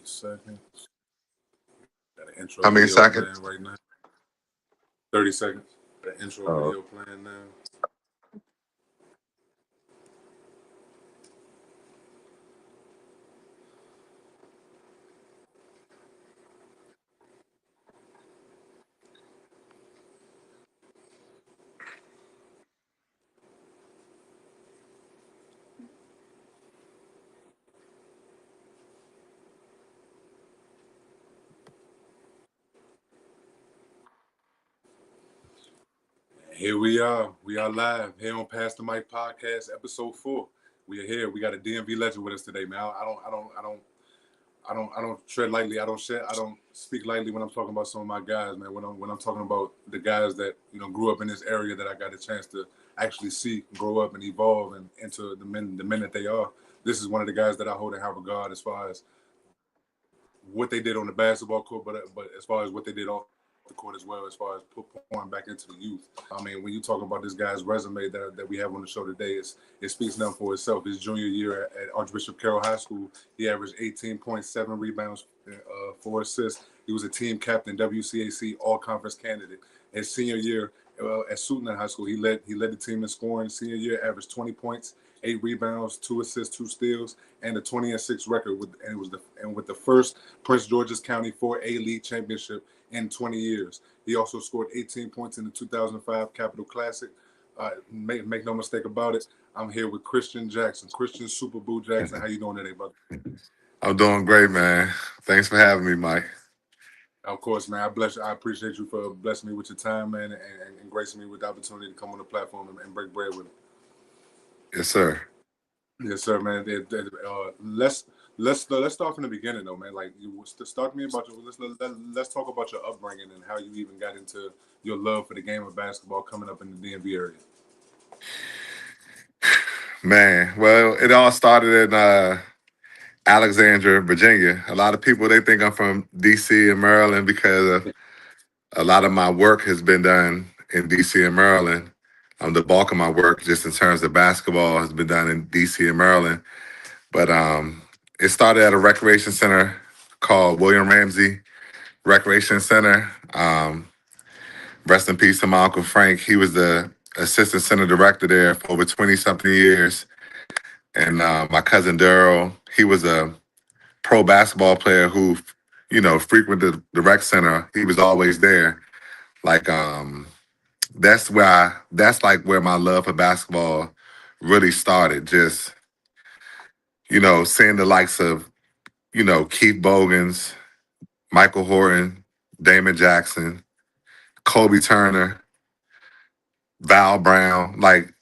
Seconds. Got an intro How many video playing seconds? right now. 30 seconds. Got an intro Oh, video playing now. Here we are. We are live here on Past the Mic Podcast, episode 4. We are here. We got a DMV legend with us today, man. I don't tread lightly. I don't speak lightly when I'm talking about some of my guys, man. When I'm talking about the guys that grew up in this area that I got a chance to actually see grow up and evolve and into the men that they are. This is one of the guys that I hold in high regard as far as what they did on the basketball court, but as far as what they did off the court as well, as far as pouring back into the youth. I mean, when you talk about this guy's resume that we have on the show today, it speaks now for itself. His junior year at Archbishop Carroll High School, he averaged 18.7 rebounds, 4 assists. He was a team captain, WCAC All-Conference candidate. His senior year at Suitland High School, he led the team in scoring. Senior year, averaged 20 points, 8 rebounds, 2 assists, 2 steals, and a 20-6 record. With the first Prince George's County 4A League championship in 20 years. He also scored 18 points in the 2005 Capital Classic. Make no mistake about it. I'm here with Christian Jackson. Christian Super Boo Jackson. How you doing today, brother? I'm doing great, man. Thanks for having me, Mike. Of course, man. I appreciate you for blessing me with your time, man, and gracing me with the opportunity to come on the platform and break bread with me. Yes, sir. Yes, sir, man. Let's start from the beginning, though, man. Like, you start me about your. Let's talk about your upbringing and how you even got into your love for the game of basketball coming up in the DMV area. Man, well, it all started in Alexandria, Virginia. A lot of people, they think I'm from D.C. and Maryland because of a lot of my work has been done in D.C. and Maryland. The bulk of my work, just in terms of basketball, has been done in D.C. and Maryland. But it started at a recreation center called William Ramsey Recreation Center. Rest in peace to my Uncle Frank. He was the assistant center director there for over 20-something years. And my cousin Daryl, he was a pro basketball player who, frequented the rec center. He was always there. Like, that's like where my love for basketball really started. Just, seeing the likes of, Keith Bogans, Michael Horton, Damon Jackson, Kobe Turner, Val Brown, like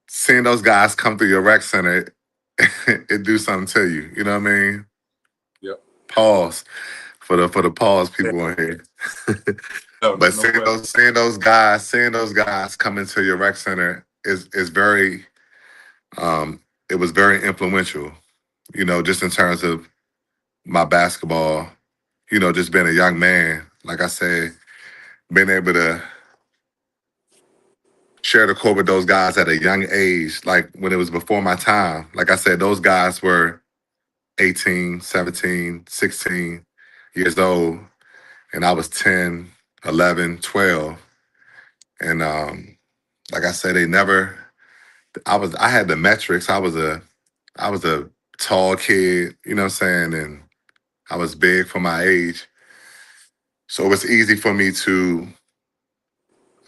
seeing those guys come through your rec center, it do something to you. You know what I mean? Yep. Pause for the pause people on here. No But question. seeing those guys come into your rec center is very it was very influential, just in terms of my basketball, just being a young man. Like I said, being able to share the court with those guys at a young age, like when it was before my time. Like I said, those guys were 18, 17, 16 years old, and I was 10, 11, 12. And like I said, I had the metrics. I was a tall kid, you know what I'm saying? And I was big for my age. So it was easy for me to,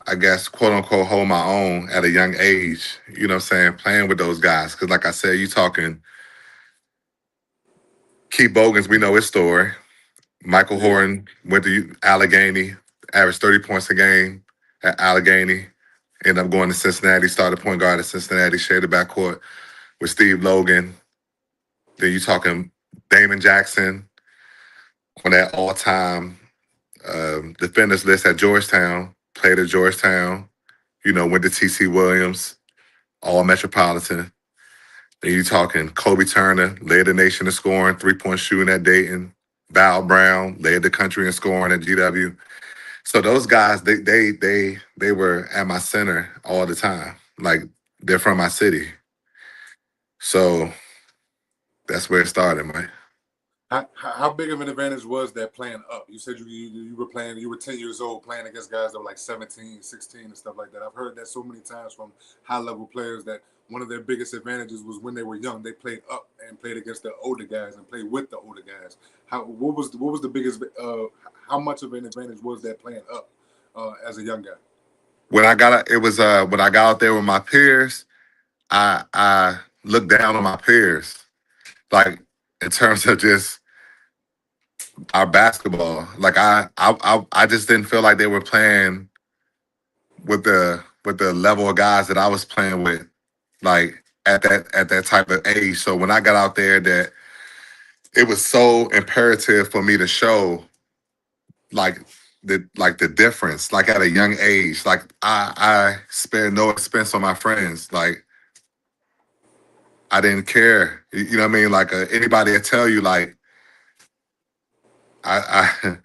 I guess, quote unquote, hold my own at a young age, you know what I'm saying, playing with those guys. Because, like I said, you talking Keith Bogans, we know his story. Michael Yeah. Horton went to Allegheny, averaged 30 points a game at Allegheny, ended up going to Cincinnati, started point guard at Cincinnati, shared the backcourt with Steve Logan. Then you talking Damon Jackson on that all-time defenders list at Georgetown, played at Georgetown, went to T.C. Williams, all Metropolitan. Then you talking Kobe Turner, led the nation in scoring, three-point shooting at Dayton. Val Brown led the country in scoring at GW. So those guys, they were at my center all the time. Like, they're from my city. So that's where it started, man. How big of an advantage was that playing up? You said you were playing, you were 10 years old playing against guys that were like 17, 16 and stuff like that. I've heard that so many times from high level players that one of their biggest advantages was when they were young. They played up and played against the older guys and played with the older guys. What was the biggest, how much of an advantage was that playing up as a young guy? When I got out there with my peers, I looked down on my peers, like in terms of just our basketball. Like I just didn't feel like they were playing with the level of guys that I was playing with, like at that type of age. So when I got out there, that it was so imperative for me to show like the difference, like at a young age. Like I spared no expense on my friends. Like I didn't care. You know what I mean? Like anybody will tell you, like I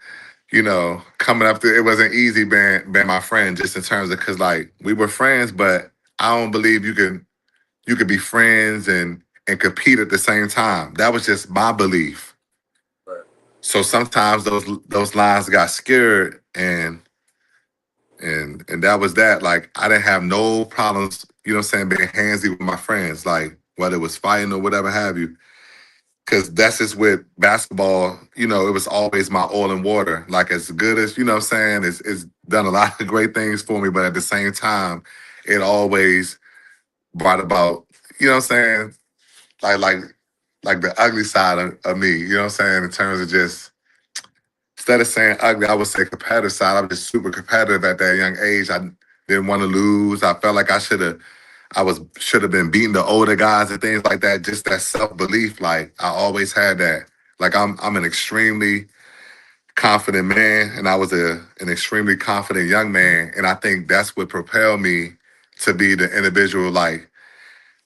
coming up to it wasn't easy being my friend, just in terms of, because like we were friends, but I don't believe you could be friends and compete at the same time. That was just my belief. Right. So sometimes those lines got scared, and that was that. Like I didn't have no problems, being handsy with my friends, like whether it was fighting or whatever have you. Cause that's just with basketball, it was always my oil and water. Like as good as, it's done a lot of great things for me, but at the same time, it always brought about, you know what I'm saying? Like like like the ugly side of me, in terms of just, instead of saying ugly, I would say competitive side. I was just super competitive at that young age. I didn't want to lose. I felt like I should have been beating the older guys and things like that. Just that self belief, like I always had that. Like I'm an extremely confident man, and I was an extremely confident young man, and I think that's what propelled me to be the individual like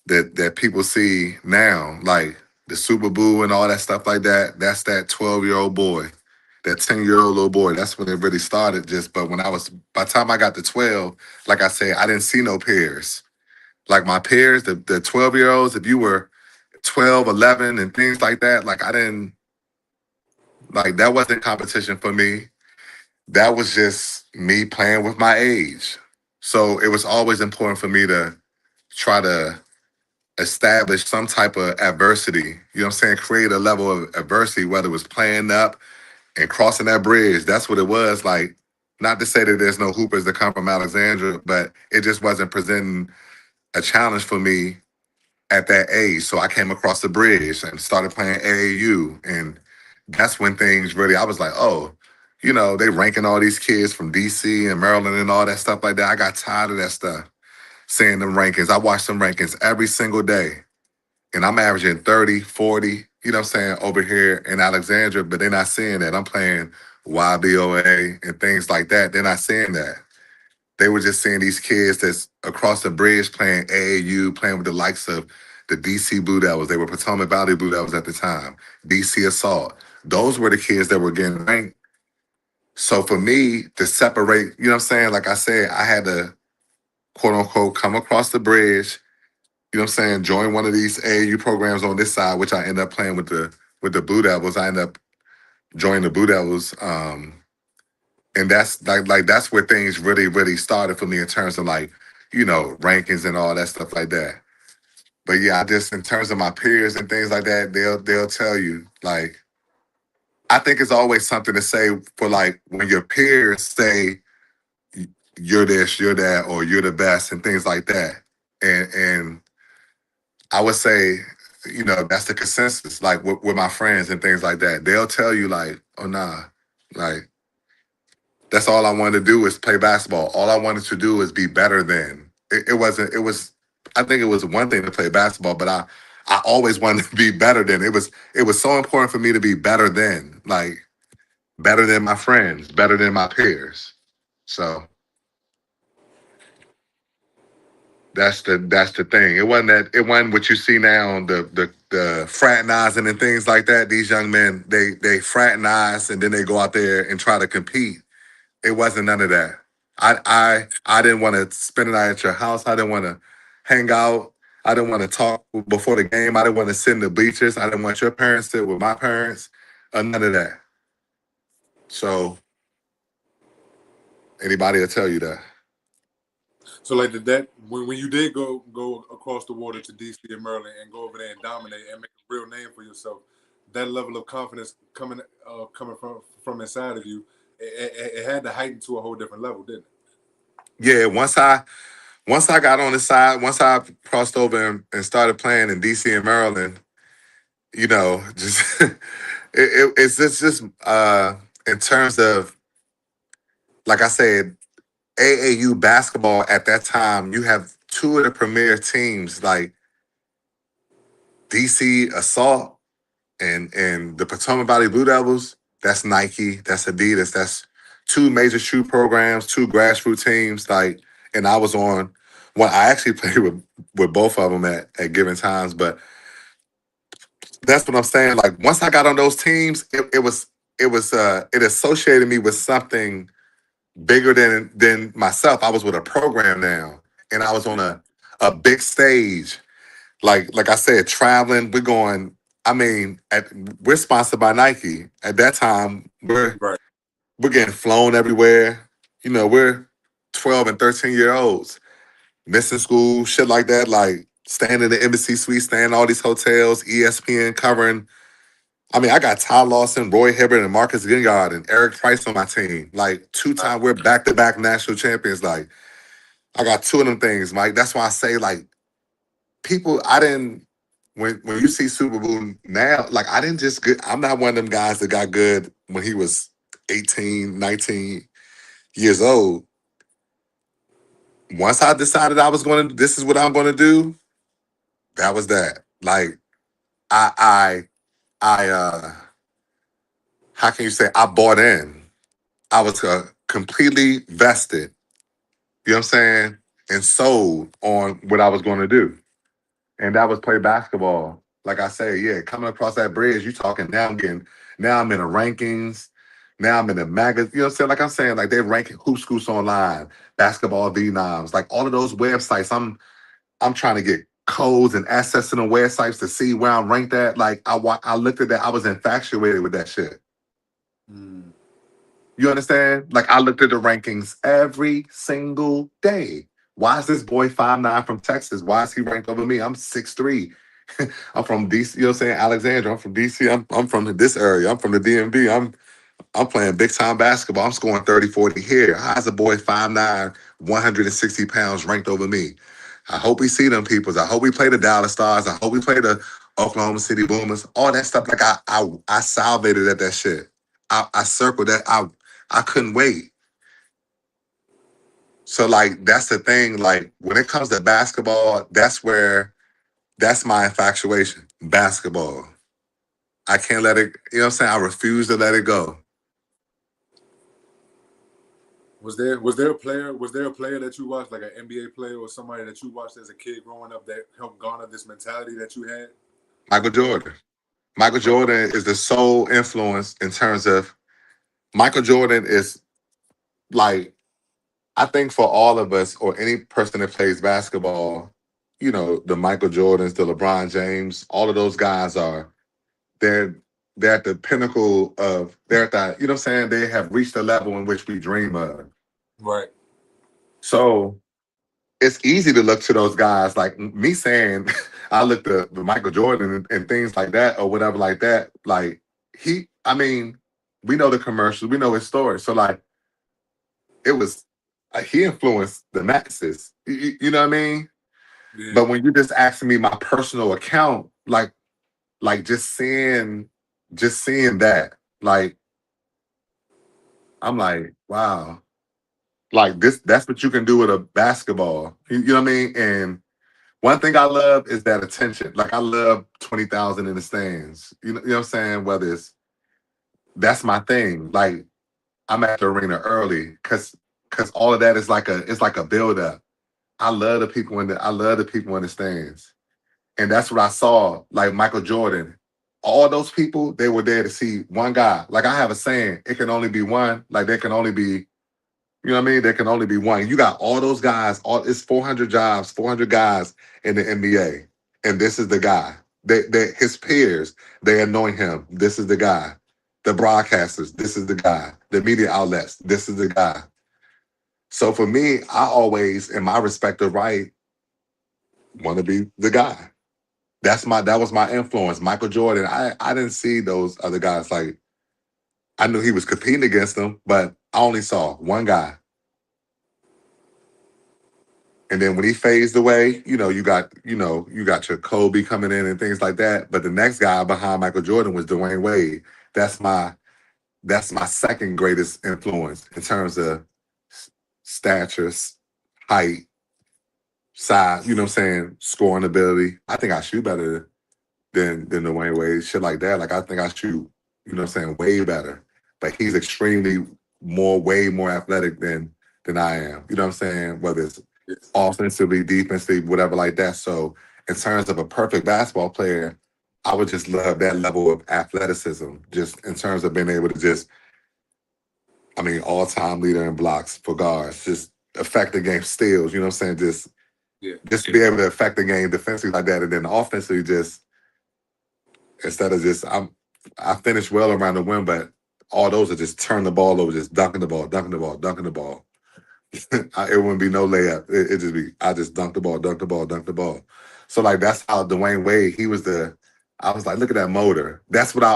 that people see now, like the Super Bowl and all that stuff like that. That's that 12-year-old boy, that 10-year-old little boy. That's when it really started. Just but by the time I got to 12, like I said, I didn't see no peers. Like my peers, the 12-year-olds, if you were 12, 11, and things like that, like I didn't, like that wasn't competition for me. That was just me playing with my age. So it was always important for me to try to establish some type of adversity. You know what I'm saying? Create a level of adversity, whether it was playing up and crossing that bridge. That's what it was. Like, not to say that there's no hoopers that come from Alexandria, but it just wasn't presenting a challenge for me at that age. So I came across the bridge and started playing AAU. And that's when things really, I was like, oh, they ranking all these kids from DC and Maryland and all that stuff like that. I got tired of that stuff, seeing them rankings. I watched them rankings every single day. And I'm averaging 30, 40, over here in Alexandria, but they're not seeing that. I'm playing YBOA and things like that. They're not seeing that. They were just seeing these kids that's across the bridge playing AAU, playing with the likes of the DC Blue Devils. They were Potomac Valley Blue Devils at the time, DC Assault. Those were the kids that were getting ranked. So for me to separate, like I said, I had to quote unquote come across the bridge, join one of these AAU programs on this side, which I end up playing with the Blue Devils. I end up joining the Blue Devils. And that's like that's where things really, really started for me in terms of like, rankings and all that stuff like that. But yeah, I just, in terms of my peers and things like that, they'll tell you, like, I think it's always something to say for like when your peers say you're this, you're that, or you're the best and things like that. And I would say, that's the consensus, like with my friends and things like that. They'll tell you like, oh nah, like that's all I wanted to do is play basketball. All I wanted to do is be better than. It wasn't, it was, I think it was one thing to play basketball, but I always wanted to be better than. It was so important for me to be better than, like better than my friends, better than my peers. So that's the thing. It wasn't what you see now, the fraternizing and things like that. These young men, they fraternize and then they go out there and try to compete. It wasn't none of that. I didn't want to spend the night at your house. I didn't want to hang out. I didn't want to talk before the game. I didn't want to sit in the bleachers. I didn't want your parents to sit with my parents. None of that. So anybody will tell you that. So like did that when you did go across the water to DC and Maryland and go over there and dominate and make a real name for yourself, that level of confidence coming from inside of you, it had to heighten to a whole different level, didn't it? Yeah, once I got on the side, once I crossed over and started playing in DC and Maryland, just it's just in terms of, like I said, AAU basketball at that time, you have two of the premier teams like DC Assault and the Potomac Valley Blue Devils. That's Nike, that's Adidas, that's two major shoe programs, two grassroots teams. Like, and I was on. Well, I actually played with both of them at given times, but that's what I'm saying. Like once I got on those teams, it associated me with something bigger than myself. I was with a program now, and I was on a big stage. Like I said, traveling. We're going. I mean, we're sponsored by Nike. At that time, Right. we're getting flown everywhere. We're 12 and 13-year-olds missing school, shit like that. Like staying in the embassy suite, staying in all these hotels. ESPN covering. I mean, I got Ty Lawson, Roy Hibbert, and Marcus Gingard and Eric Price on my team. Like two-time, we're back-to-back national champions. Like I got two of them things, Mike. That's why I say, like, people, I didn't, when you see Super Bowl now, like, I didn't just get, I'm not one of them guys that got good when he was 18, 19 years old. Once I decided this is what I'm going to do, that was that. Like, I, how can you say, I bought in. I was completely vested, you know what I'm saying, and sold on what I was going to do. And that was play basketball. Like I say, yeah, coming across that bridge, you talking now I'm in the rankings. Now I'm in the magazine. You know what I'm saying? Like I'm saying, like they're ranking Hoop Scoops Online, Basketball V-Noms, like all of those websites. I'm trying to get codes and access to the websites to see where I'm ranked at. Like I looked at that, I was infatuated with that shit. Mm. You understand? Like I looked at the rankings every single day. Why is this boy 5'9" from Texas? Why is he ranked over me? I'm 6'3". I'm from DC, you know what I'm saying? Alexandria. I'm from DC. I'm from this area. I'm from the DMV. I'm playing big time basketball. I'm scoring 30, 40 here. How's a boy 5'9", 160 pounds ranked over me? I hope we see them peoples. I hope we play the Dallas Stars. I hope we play the Oklahoma City Boomers. All that stuff. Like I salivated at that shit. I circled that. I couldn't wait. So like that's the thing. Like when it comes to basketball, that's my infatuation. Basketball. I can't let it, you know what I'm saying? I refuse to let it go. Was there a player that you watched, like an NBA player or somebody that you watched as a kid growing up that helped garner this mentality that you had? Michael Jordan. Michael Mike, Jordan is the sole influence in terms of Michael Jordan is like, I think for all of us or any person that plays basketball, the Michael Jordans, the LeBron James, all of those guys they're they're at the pinnacle of they're at that, you know what I'm saying? They have reached the level in which we dream of. right. So it's easy to look to those guys like me saying I look to the Michael Jordan and things like that or whatever like that. Like I mean, we know the commercials, we know his story. So like it was he influenced the masses. You know what I mean? Yeah. But when you just asking me my personal account, like just seeing that, like I'm like, wow. Like that's what you can do with a basketball. You know what I mean? And one thing I love is that attention. Like I love 20,000 in the stands. You know what I'm saying? That's my thing. Like I'm at the arena early because all of that is it's like a build up. I love the people in the stands. And that's what I saw, like Michael Jordan. All those people, they were there to see one guy. Like I have a saying, it can only be one. Like there can only be, you know what I mean? There can only be one. You got all those guys, it's 400 jobs, 400 guys in the NBA. And this is the guy. His peers, they anoint him. This is the guy. The broadcasters, this is the guy. The media outlets, this is the guy. So for me, I always, in my respective right, want to be the guy. That was my influence. Michael Jordan. I didn't see those other guys. Like, I knew he was competing against them, but I only saw one guy. And then when he phased away, you got your Kobe coming in and things like that. But the next guy behind Michael Jordan was Dwayne Wade. That's my that's my second greatest influence in terms of stature, height, size. You know what I'm saying? Scoring ability. I think I shoot better than Dwayne Wade. Shit like that. Like I think I shoot. You know what I'm saying? Way better. But he's extremely way more athletic than I am. You know what I'm saying? Whether it's offensively, defensively, whatever like that. So in terms of a perfect basketball player, I would just love that level of athleticism. Just in terms of being able to just, I mean, all-time leader in blocks for guards, just affect the game steals, you know what I'm saying? Just to be able to affect the game defensively like that. And then offensively, just instead of just I finished well around the rim, but all those are just turn the ball over, just dunking the ball, dunking the ball, dunking the ball. It wouldn't be no layup. It just be I just dunk the ball, dunk the ball, dunk the ball. So like that's how Dwayne Wade, I was like, look at that motor. That's what I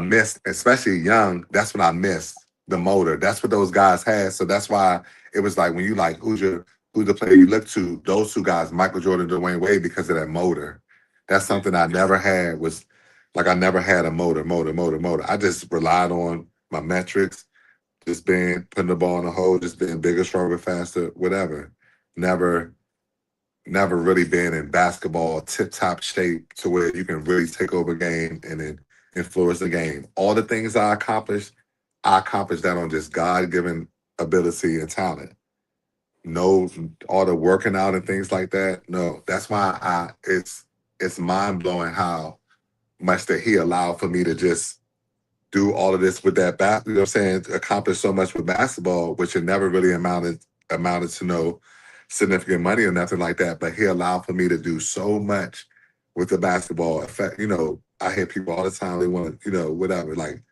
missed, especially young. That's what I missed, the motor. That's what those guys had. So that's why it was like when you like who's the player you look to, those two guys, Michael Jordan, Dwayne Wade, because of that motor. That's something I never had was like I never had a motor. I just relied on my metrics, just putting the ball in the hole, just being bigger, stronger, faster, whatever. Never never really been in basketball tip top shape to where you can really take over a game and then influence the game. All the things I accomplished that on just God given ability and talent. No, all the working out and things like that. No, that's why it's mind blowing how much that He allowed for me to just do all of this with that you know what I'm saying, accomplish so much with basketball, which it never really amounted to no significant money or nothing like that. But He allowed for me to do so much with the basketball. Effect, I hear people all the time, they want to, whatever. Like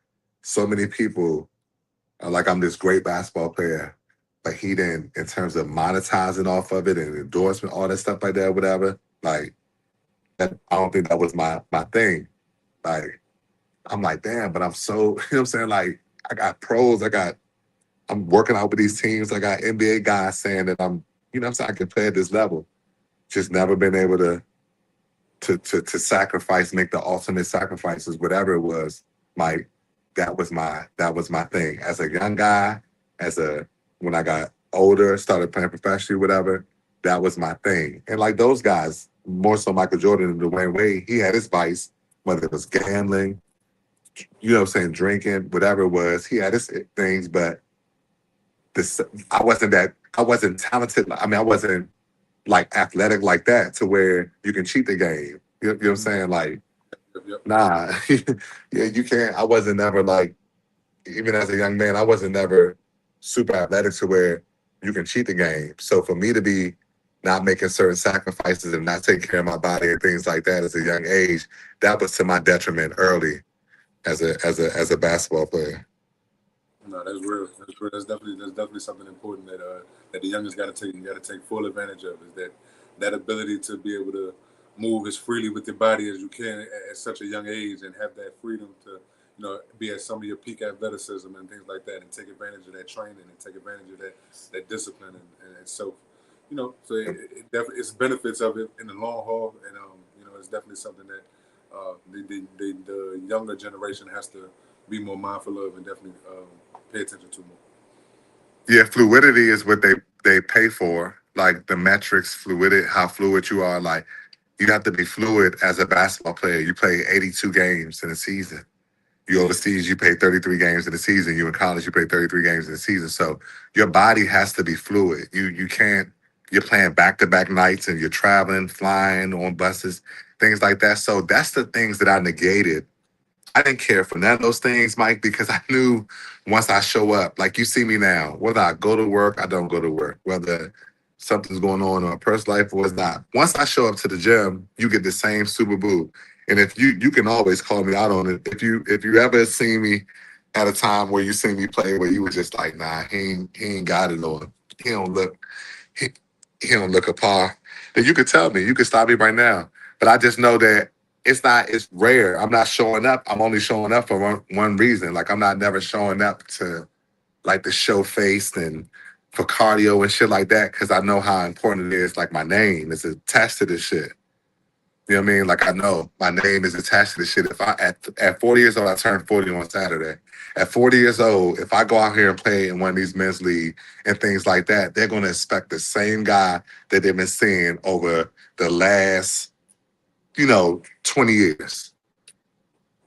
so many people are like, I'm this great basketball player. But He didn't, in terms of monetizing off of it and endorsement, all that stuff like that, whatever. Like that, I don't think that was my thing. Like I'm like, damn, but I'm so, you know what I'm saying? Like, I got pros, I'm working out with these teams. I got NBA guys saying that I'm, you know what I'm saying, I can play at this level. Just never been able to sacrifice, make the ultimate sacrifices, whatever it was. Like, that was my thing. As a young guy, when I got older, started playing professionally, whatever, that was my thing. And like those guys, more so Michael Jordan and Dwayne Wade, he had his vice, whether it was gambling, you know what I'm saying, drinking, whatever it was. He had his things, but this I wasn't talented. I mean, I wasn't like athletic like that to where you can cheat the game. You know what I'm saying? Like, Yep. nah. Yeah, you can't. I wasn't never like, even as a young man, I wasn't never super athletic to where you can cheat the game. So for me to be not making certain sacrifices and not taking care of my body and things like that as a young age, that was to my detriment early as a basketball player. No, that's real. That's real. That's definitely something important that the youngest got to take. You got to take full advantage of is that ability to be able to move as freely with your body as you can at such a young age and have that freedom to be at some of your peak athleticism and things like that and take advantage of that training and take advantage of that discipline and so it definitely it's benefits of it in the long haul and it's definitely something that the younger generation has to be more mindful of and definitely pay attention to more. Yeah, fluidity is what they pay for. Like the metrics, fluidity, how fluid you are. Like you have to be fluid as a basketball player. You play 82 games in a season. You Yeah, overseas, you play 33 games in a season. You in college, you play 33 games in a season. So your body has to be fluid. You can't. You're playing back to back nights and you're traveling, flying on buses, things like that. So that's the things that I negated. I didn't care for none of those things, Mike, because I knew once I show up, like you see me now, whether I go to work, I don't go to work, whether something's going on in my personal life or it's not. Once I show up to the gym, you get the same super boo. And if you can always call me out on it. If you ever see me at a time where you see me play where you were just like, nah, he ain't got it or he don't look he, he don't look a par, then you could tell me. You could stop me right now. But I just know that it's rare. I'm not showing up. I'm only showing up for one reason. Like I'm not never showing up to like the show face and for cardio and shit like that because I know how important it is. Like my name is attached to this shit. You know what I mean? Like I know my name is attached to this shit. If I at 40 years old, I turned 40 on Saturday. At 40 years old, if I go out here and play in one of these men's league and things like that, they're gonna expect the same guy that they've been seeing over the last, 20 years.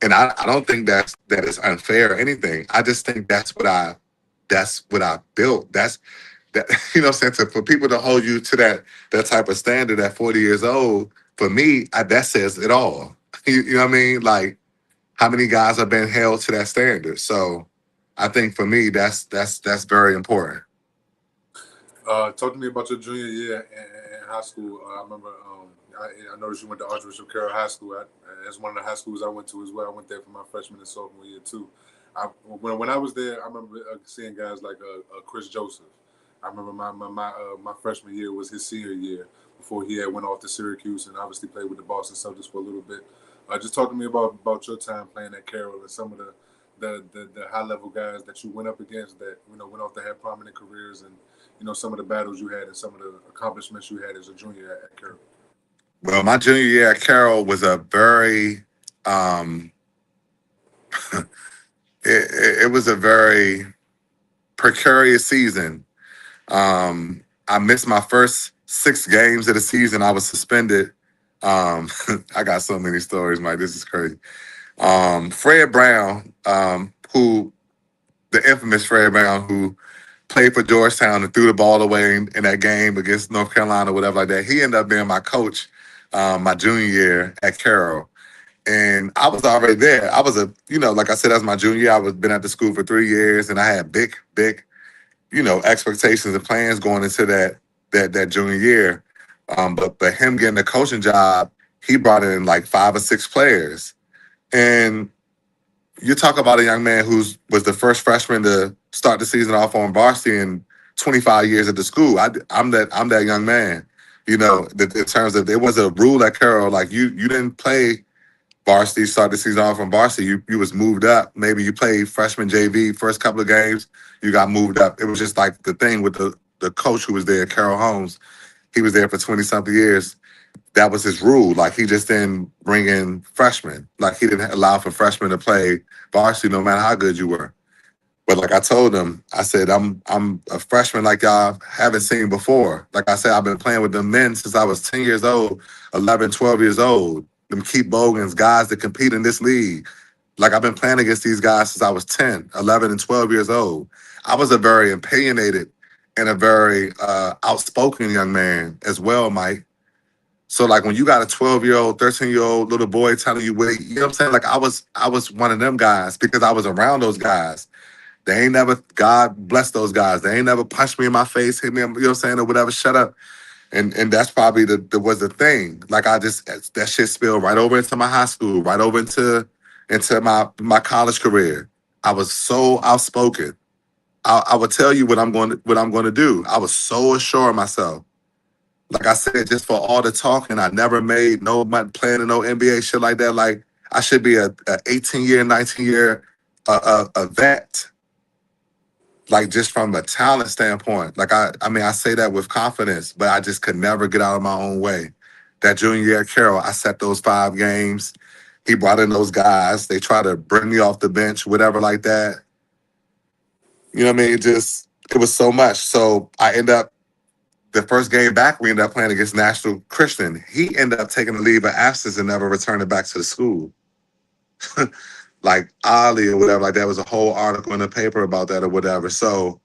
And I don't think that is unfair or anything. I just think that's what I built. That's that you know what I'm saying? For people to hold you to that type of standard at 40 years old, for me, that says it all. You know what I mean? Like how many guys have been held to that standard. So I think for me that's very important. Talk to me about your junior year in high school. I remember I noticed you went to Archbishop Carroll High School. That's one of the high schools I went to as well. I went there for my freshman and sophomore year too. When I was there, I remember seeing guys like Chris Joseph. I remember my freshman year was his senior year before he had went off to Syracuse and obviously played with the Boston Celtics for a little bit. Just talk to me about your time playing at Carroll and some of the high level guys that you went up against that went off to have prominent careers and some of the battles you had and some of the accomplishments you had as a junior at Carroll. Well, my junior year at Carroll was a very it was a very precarious season. I missed my first 6 games of the season. I was suspended. I got so many stories, Mike. This is crazy. Fred Brown, who the infamous Fred Brown, who played for Georgetown and threw the ball away in that game against North Carolina, whatever like that. He ended up being my coach my junior year at Carroll. And I was already there. I was like I said, that's my junior year. I was been at the school for 3 years, and I had big, expectations and plans going into that junior year. But him getting the coaching job, he brought in like 5 or 6 players. And you talk about a young man was the first freshman to start the season off on varsity in 25 years at the school. I'm that young man. In terms of there was a rule at Carroll, like you didn't play varsity, start the season off on varsity. You was moved up. Maybe you played freshman JV first couple of games, you got moved up. It was just like the thing with the coach who was there, Carol Holmes. He was there for 20 something years. That was his rule. Like he just didn't bring in freshmen. Like he didn't allow for freshmen to play varsity no matter how good you were. But like I told him, I said, I'm a freshman like y'all haven't seen before. Like I said, I've been playing with them men since I was 10 years old, 11, 12 years old. Them Keith Bogans, guys that compete in this league. Like I've been playing against these guys since I was 10, 11, and 12 years old. I was a very opinionated and a very outspoken young man as well, Mike. So like when you got a 12-year-old, 13-year-old little boy telling you what, you know what I'm saying? Like I was one of them guys because I was around those guys. They ain't never, God bless those guys. They ain't never punched me in my face, hit me, you know what I'm saying, or whatever, shut up. And that's probably was the thing. Like that shit spilled right over into my high school, right over into my college career. I was so outspoken. I would tell you what I'm going to do. I was so assured of myself. Like I said, just for all the talking, I never made no money playing in no NBA shit like that. Like I should be a 18-year, 19-year a vet. Like just from a talent standpoint. Like I mean, I say that with confidence, but I just could never get out of my own way. That junior year at Carroll, I set those 5 games. He brought in those guys. They try to bring me off the bench, whatever like that. You know what I mean? It was so much. So I end up the first game back, we ended up playing against National Christian. He ended up taking a leave of absence and never returning back to the school. Like Ali or whatever, like that was a whole article in the paper about that or whatever. So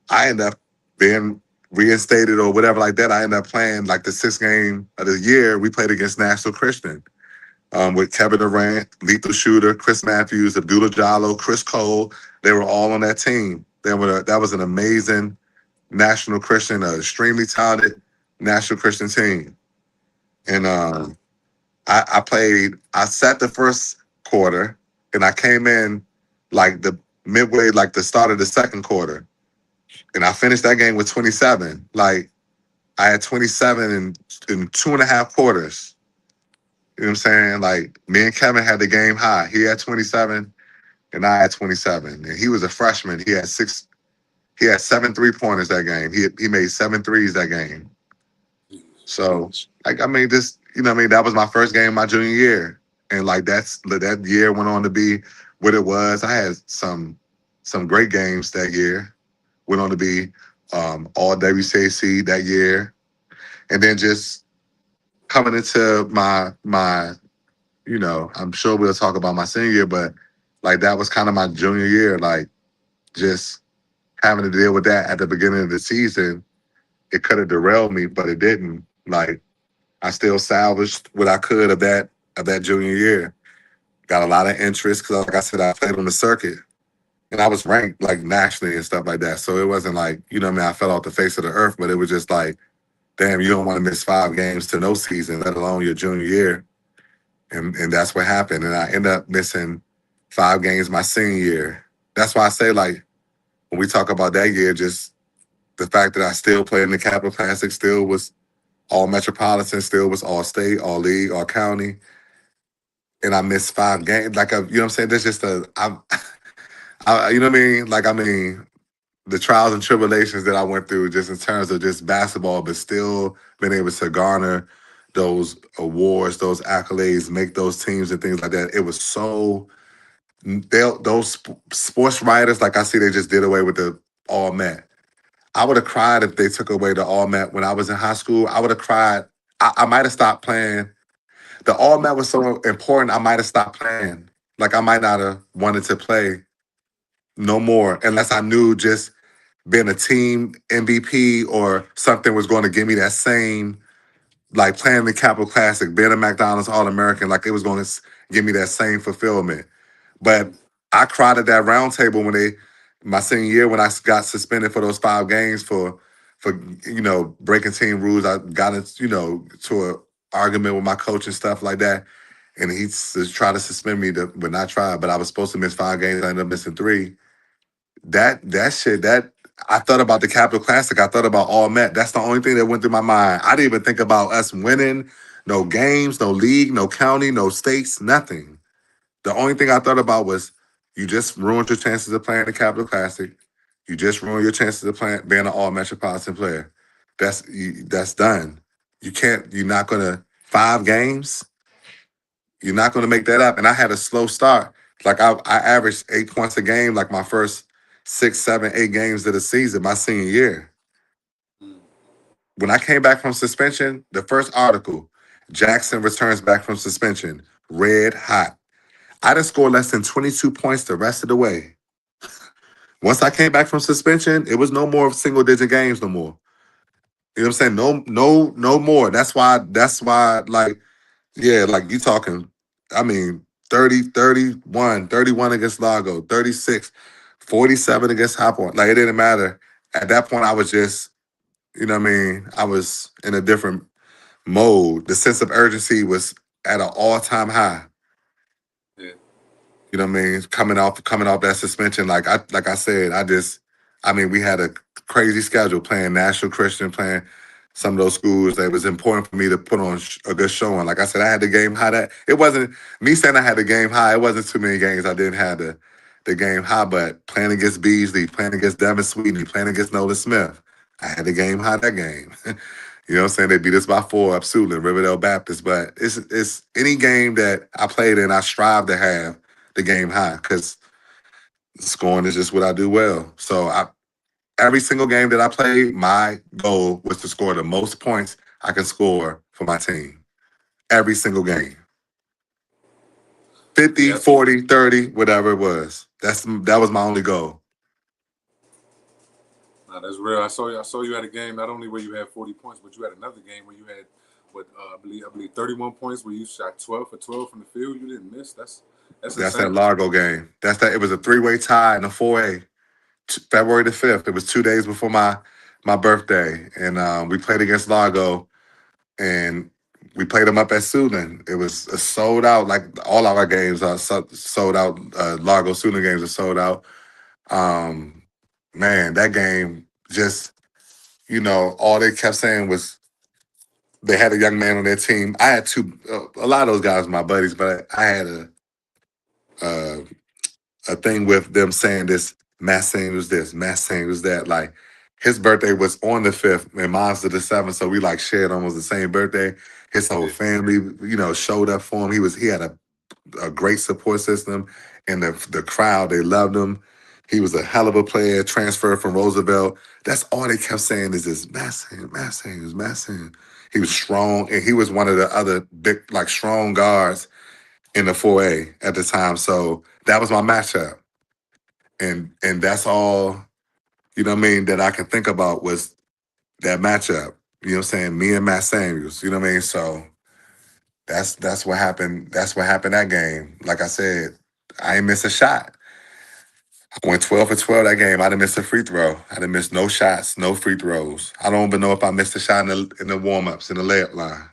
I ended up being reinstated or whatever like that. I ended up playing like the 6th game of the year. We played against National Christian with Kevin Durant, Lethal Shooter, Chris Matthews, Abdullah Jallo, Chris Cole. They were all on that team. That was an amazing National Christian, an extremely talented National Christian team. And I played, I sat the first quarter and I came in like the midway, like the start of the second quarter. And I finished that game with 27. Like I had 27 in 2.5 quarters. You know what I'm saying? Like me and Kevin had the game high. He had 27 and I had 27. And he was a freshman. He had 7 3-pointers that game. He made 7 threes that game. So, like, I mean, just you know, what I mean, that was my first game my junior year, and like that year went on to be what it was. I had some great games that year. Went on to be all WCAC that year, and then just coming into my, I'm sure we'll talk about my senior year, but like that was kind of my junior year, like just having to deal with that at the beginning of the season. It could have derailed me, but it didn't. Like I still salvaged what I could of that junior year. Got a lot of interest because, like I said, I played on the circuit and I was ranked like nationally and stuff like that. So it wasn't like what I mean. I fell off the face of the earth, but it was just like, damn, you don't want to miss 5 games to no season, let alone your junior year. And that's what happened. And I ended up missing 5 games my senior year. That's why I say like when we talk about that year, just the fact that I still played in the Capital Classic, still was all metropolitan, still was all state, all league, all county, and I missed 5 games. Like you know what I'm saying? There's just you know what I mean? Like I mean, the trials and tribulations that I went through, just in terms of just basketball, but still being able to garner those awards, those accolades, make those teams and things like that. It was so those sports writers, like I see, they just did away with the all met. I would have cried if they took away the all met when I was in high school. I would have cried. I might have stopped playing. The all met was so important. I might have stopped playing. Like I might not have wanted to play no more unless I knew just being a team MVP or something was going to give me that same, like playing the Capital Classic, being a McDonald's All American, like it was going to give me that same fulfillment. But I cried at that round table my senior year when I got suspended for those 5 games for breaking team rules. I got into to a argument with my coach and stuff like that, and he tried to suspend me, but not try. But I was supposed to miss 5 games. I ended up missing 3. That shit that. I thought about the Capital Classic. I thought about all Met. That's the only thing that went through my mind. I didn't even think about us winning. No games, no league, no county, no states, nothing. The only thing I thought about was you just ruined your chances of playing the Capital Classic. You just ruined your chances of being an all metropolitan player. That's done. You can't, you're not gonna 5 games, you're not gonna make that up. And I had a slow start. Like I averaged 8 points a game, like my first 6, 7, 8 games of the season, my senior year. When I came back from suspension, the first article, Jackson returns back from suspension, red hot. I didn't score less than 22 points the rest of the way. Once I came back from suspension, it was no more single digit games no more. You know what I'm saying? No more. That's why, like, yeah, like you talking, I mean, 30, 31 against Lago, 36, 47 against High Point. Like, it didn't matter. At that point, I was just, you know what I mean? I was in a different mode. The sense of urgency was at an all-time high. Yeah. You know what I mean? Coming off that suspension, like I said, I mean, we had a crazy schedule playing National Christian, playing some of those schools that it was important for me to put on a good showing. Like I said, I had the game high. That it wasn't me saying I had the game high. It wasn't too many games I didn't have the game high. But playing against Beasley, playing against Devin Sweeney, playing against Nolan Smith, I had the game high that game. You know what I'm saying? They beat us by 4 up Suitland, Riverdale Baptist. But it's any game that I played in, I strive to have the game high because scoring is just what I do well. So every single game that I played, my goal was to score the most points I can score for my team. Every single game. 50, Yeah. 40, 30, whatever it was. That was my only goal. Nah, that's real. I saw you at a game not only where you had 40 points, but you had another game where you had what I believe 31 points where you shot 12 for 12 from the field. You didn't miss. That's That's that insane. Largo game. It was a 3-way tie in a 4A. February the 5th. It was 2 days before my birthday, and we played against Largo, and we played them up at Suitland. It was a sold out. Like all of our games are sold out. Largo Suitland games are sold out. Um, man, that game just, all they kept saying was they had a young man on their team. I had two, a lot of those guys were my buddies, but I had uh, a thing with them saying Matt Singh was this, Matt Singh was that. Like his birthday was on the 5th and mine's the 7th, so we like shared almost the same birthday. His whole Yeah. family, showed up for him. He had a great support system, and the crowd, they loved him. He was a hell of a player, transferred from Roosevelt. That's all they kept saying is this Matt Singh, Matt Singh, is Matt Singh. He was strong, and he was one of the other big, like strong guards in the 4A at the time. So that was my matchup. And that's all, that I can think about was that matchup. You know what I'm saying? Me and Matt Samuels, you know what I mean? So that's what happened. That's what happened that game. Like I said, I ain't miss a shot. I went 12 for 12 that game. I didn't miss a free throw. I didn't miss no shots, no free throws. I don't even know if I missed a shot in the warm-ups, in the layup line.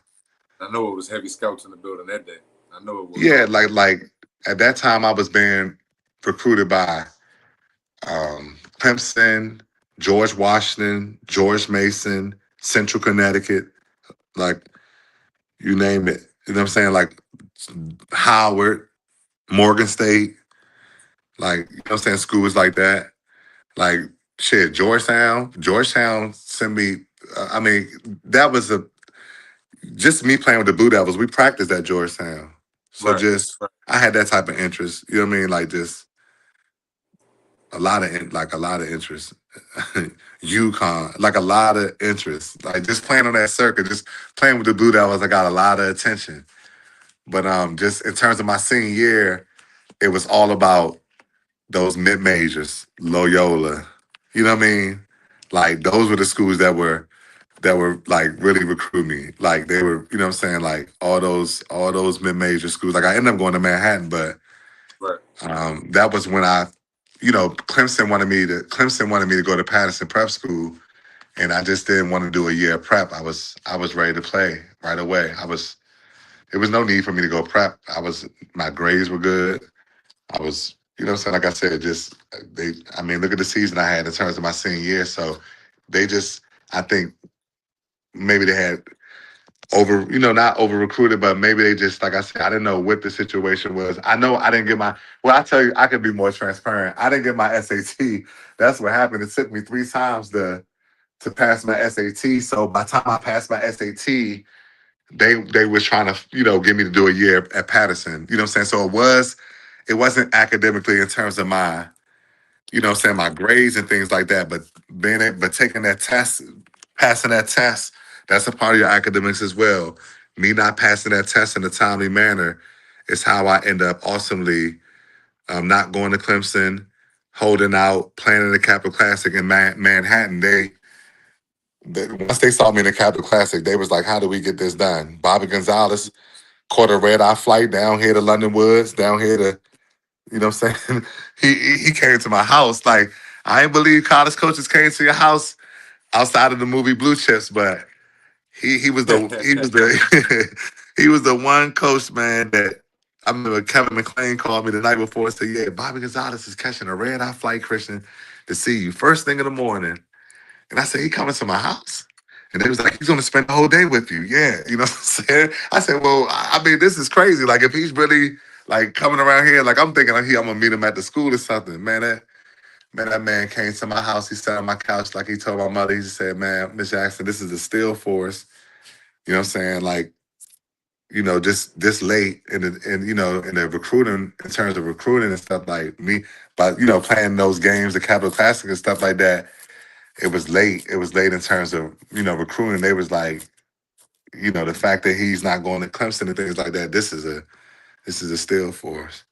I know it was heavy scouts in the building that day. I know it was. Yeah, like at that time I was being recruited by Clemson, George Washington, George Mason, Central Connecticut, like you name it. You know what I'm saying? Like Howard, Morgan State, like, you know what I'm saying? Schools like that. Like, shit, Georgetown sent me, I mean, that was just me playing with the Blue Devils. We practiced at Georgetown. So Right. just, I had that type of interest. You know what I mean? Like just a lot of interest. UConn, like a lot of interest. Like just playing on that circuit, just playing with the Blue Devils, I got a lot of attention. But just in terms of my senior year, it was all about those mid majors, Loyola. You know what I mean? Like those were the schools that were like really recruiting me. Like they were, you know what I'm saying? Like all those mid major schools. Like I ended up going to Manhattan, but Right. that was when Clemson wanted me to go to Patterson Prep School, and I just didn't want to do a year of prep. I was ready to play right away. There was no need for me to go prep. My grades were good. I was, you know what I'm saying? Like I said, look at the season I had in terms of my senior year. So they just, I think maybe they had not over recruited, but maybe they just, like I said, I didn't know what the situation was. I know I didn't get I tell you, I could be more transparent. I didn't get my SAT. That's what happened. It took me 3 times to pass my SAT. So by the time I passed my SAT, they was trying to, get me to do a year at Patterson. You know what I'm saying? So it wasn't academically in terms of my, my grades and things like that, but taking that test, passing that test, that's a part of your academics as well. Me not passing that test in a timely manner is how I end up ultimately not going to Clemson, holding out, playing in the Capital Classic in Manhattan. Once they saw me in the Capital Classic, they was like, "How do we get this done?" Bobby Gonzalez caught a red eye flight down here to London Woods, down here to, you know what I'm saying? He came to my house. Like, I ain't believe college coaches came to your house outside of the movie Blue Chips, but he was the he was the one coach, man, that I remember Kevin McClain called me the night before and said, "Yeah, Bobby Gonzalez is catching a red eye flight, Christian, to see you first thing in the morning." And I said, "He coming to my house?" And they was like, "He's gonna spend the whole day with you." Yeah, you know what I'm saying? I said, "Well, I mean, this is crazy. Like, if he's really like coming around here, like I'm thinking like I'm gonna meet him at the school or something." That man came to my house. He sat on my couch like he told my mother. He just said, "Man, Miss Jackson, this is a still force." You know what I'm saying? Like, just this late in the recruiting, in terms of recruiting and stuff like me, but playing those games, the Capital Classic and stuff like that. It was late. It was late in terms of recruiting. They was like, the fact that he's not going to Clemson and things like that. This is a steal for us.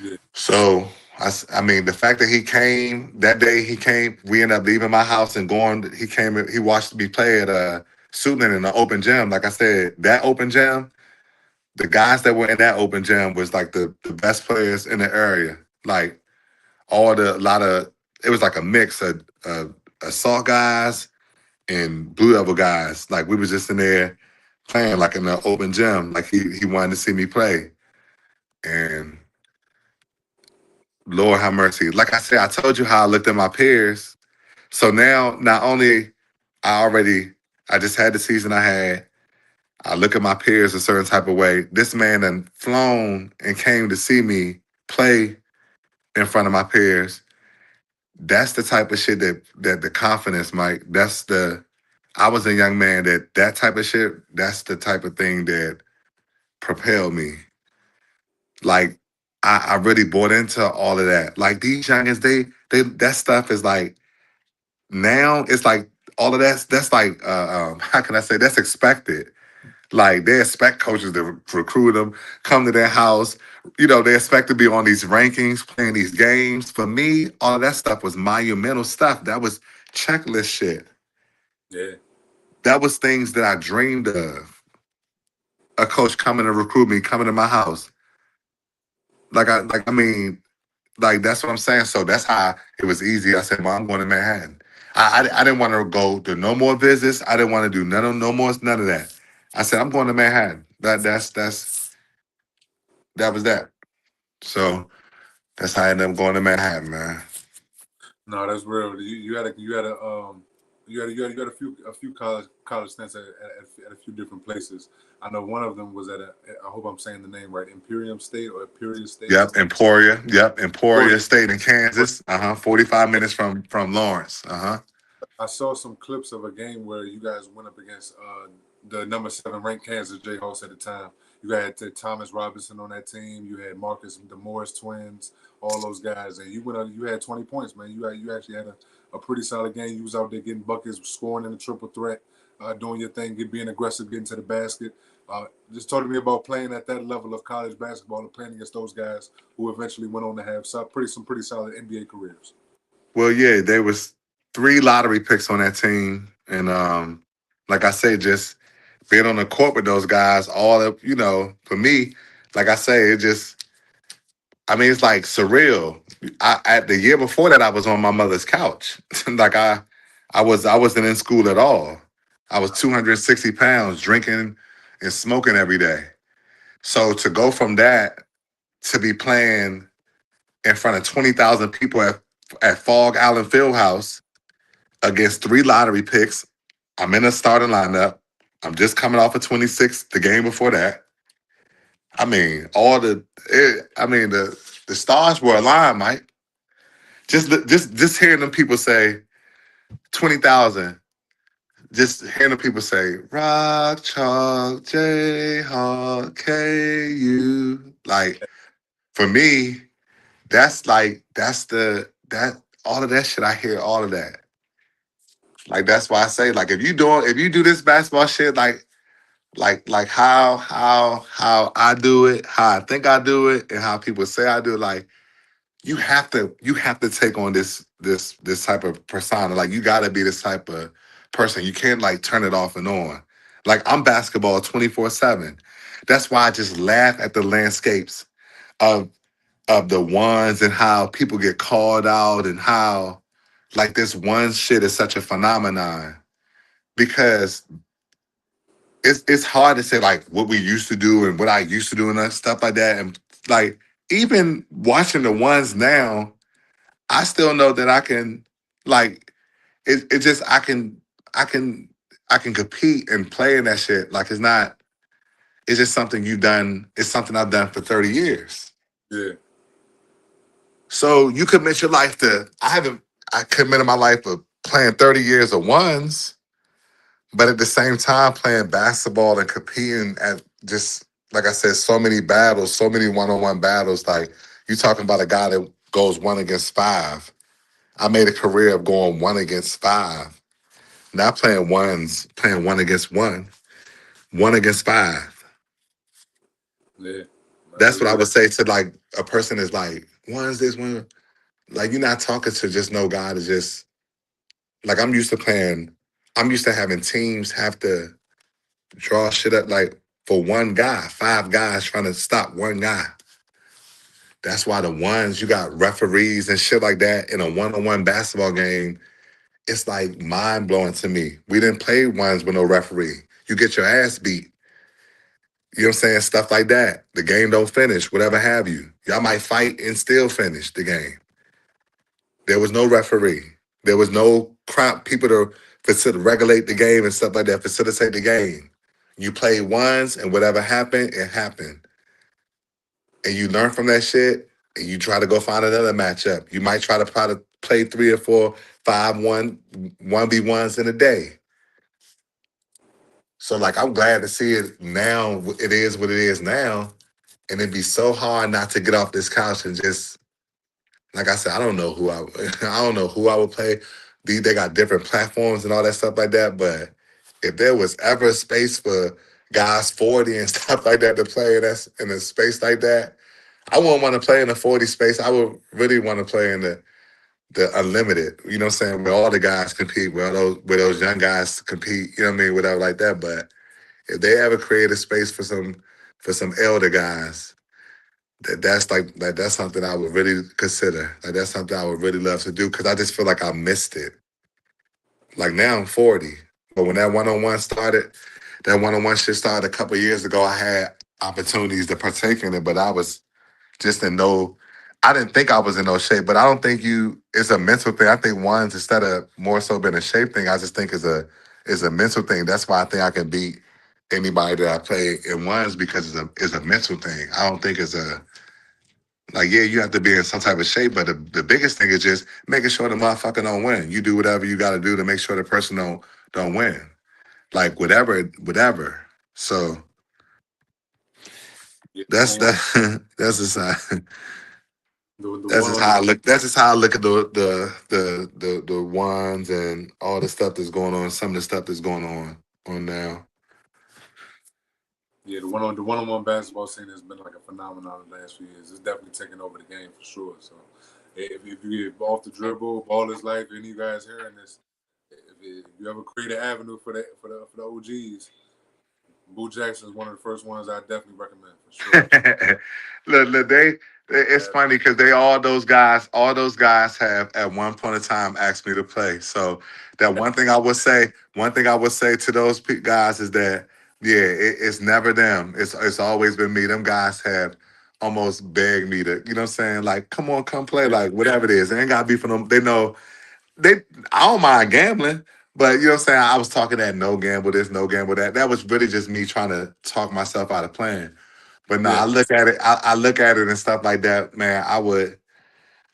Yeah. So I mean, the fact that he came that day, we ended up leaving my house and going. He came. He watched me play at Suitland in the open gym. Like I said, that open gym, the guys that were in that open gym was like the best players in the area. Like a lot of, it was like a mix of assault guys, and Blue Devil guys. Like we was just in there playing like in the open gym. Like he wanted to see me play. And Lord have mercy. Like I said, I told you how I looked at my peers. So now not only I already I just had the season I had, I look at my peers a certain type of way. This man done flown and came to see me play in front of my peers. That's the type of shit that the confidence, Mike. That's the I was a young man that type of shit. That's the type of thing that propelled me. Like I really bought into all of that. Like these youngins, they that stuff is like now it's like all of that's like how can I say that's expected. Like they expect coaches to recruit them, come to their house. You know, they expect to be on these rankings, playing these games. For me, all of that stuff was monumental stuff. That was checklist shit. Yeah. That was things that I dreamed of. A coach coming to recruit me, coming to my house. Like that's what I'm saying. So that's how it was easy. I said, "Well, I'm going to Manhattan." I didn't want to go to no more visits. I didn't want to do none of that. I said, "I'm going to Manhattan." That was that. So that's how I ended up going to Manhattan, man. No, that's real. You had a few college stints at a few different places. I know one of them was at I hope I'm saying the name right, Imperium State or Imperial State. Yep, Emporia. Yep, Or Emporia State in Kansas. 45 minutes from Lawrence. I saw some clips of a game where you guys went up against the number 7 ranked Kansas Jayhawks at the time. You had Thomas Robinson on that team. You had Marcus the Morris twins, all those guys, and you went out. You had 20 points, man. You actually had a pretty solid game. You was out there getting buckets, scoring in the triple threat, doing your thing, being aggressive, getting to the basket. Just talk to me about playing at that level of college basketball and playing against those guys who eventually went on to have some pretty solid NBA careers. Well, yeah, there was 3 lottery picks on that team, and like I say, just being on the court with those guys, all of for me, like I say, it just, I mean, it's like surreal. At the year before that, I was on my mother's couch. Like I wasn't in school at all. I was 260 pounds, drinking and smoking every day. So to go from that to be playing in front of 20,000 people at Fog Allen Fieldhouse against 3 lottery picks. I'm in a starting lineup. I'm just coming off of 26 the game before that. I mean, the stars were aligned, Mike. Just hearing them people say 20,000. Just hearing them people say Rock Chalk Jayhawk KU. Like for me, that's all of that shit. I hear all of that. Like that's why I say, like, if you do this basketball shit like how I do it, how I think I do it, and how people say I do it, like you have to take on this type of persona. Like you gotta be this type of person. You can't like turn it off and on. Like I'm basketball 24/7. That's why I just laugh at the landscapes of the ones and how people get called out and how like this one shit is such a phenomenon because it's hard to say like what we used to do and what I used to do and stuff like that. And like even watching the ones now, I still know that I can like it just I can I can compete and play in that shit. Like it's just something you've done, it's something I've done for 30 years. Yeah, So you commit your life to I committed my life of playing 30 years of ones. But at the same time, playing basketball and competing at just like I said, so many battles, so many one-on-one battles. Like you talking about a guy that goes 1 against 5. I made a career of going 1 against 5. Not playing ones, playing 1 against 1, 1 against 5. yeah. That's what I would say to like a person is like one's this one. Like you're not talking to just no guy to just like I'm used to playing. I'm used to having teams have to draw shit up like for one guy, 5 guys trying to stop one guy. That's why the ones you got referees and shit like that in a one-on-one basketball game. it's like mind blowing to me. We didn't play ones with no referee. You get your ass beat. You know what I'm saying? Stuff like that. The game don't finish, whatever have you. Y'all might fight and still finish the game. There was no referee. There was no people to regulate the game and stuff like that, facilitate the game. You played ones and whatever happened, it happened. And you learn from that shit and you try to go find another matchup. You might try to play 3 or 4, 5, 1v1s in a day. So like I'm glad to see it now. It is what it is now. And it'd be so hard not to get off this couch and just, like I said, I don't know who I don't know who I would play. They got different platforms and all that stuff like that. But if there was ever a space for guys 40 and stuff like that to play in a space like that, I wouldn't want to play in the 40 space. I would really want to play in the unlimited. You know what I'm saying? Where all the guys compete, where those young guys compete. You know what I mean? Whatever like that. But if they ever create a space for some elder guys, that's something I would really consider. Like that's something I would really love to do because I just feel like I missed it. Like now I'm 40, but when that one-on-one shit started a couple of years ago. I had opportunities to partake in it, but I was just in no. I didn't think I was in no shape, but I don't think it's a mental thing. I think one's instead of more so being a shape thing, I just think is a mental thing. That's why I think I can beat anybody that I play in ones because it's a mental thing. I don't think it's a like, yeah, you have to be in some type of shape, but the biggest thing is just making sure the motherfucker don't win. You do whatever you got to do to make sure the person don't win. Like whatever. So Yeah, that's that. That's just the that's one just on the how I look. That's just how I look at the ones and all the stuff that's going on. Some of the stuff that's going on now. yeah the one-on-one basketball scene has been like a phenomenon in the last few years. It's definitely taken over the game for sure. So if you get off the dribble, ball is life. Any of you guys hearing this? If you ever create an avenue for the OGs, Boo Jackson is one of the first ones I definitely recommend for sure. Look, it's funny because all those guys have at one point in time asked me to play. So that one thing I would say to those guys is that yeah, it's never them. It's always been me. Them guys have almost begged me to, you know what I'm saying? Like, come on, come play, Yeah, like whatever it is. It ain't gotta be for them. They know they I don't mind gambling, but you know what I'm saying? I was talking that no gamble this, no gamble that. That was really just me trying to talk myself out of playing. But no, yeah, I look at it and stuff like that, man. I would,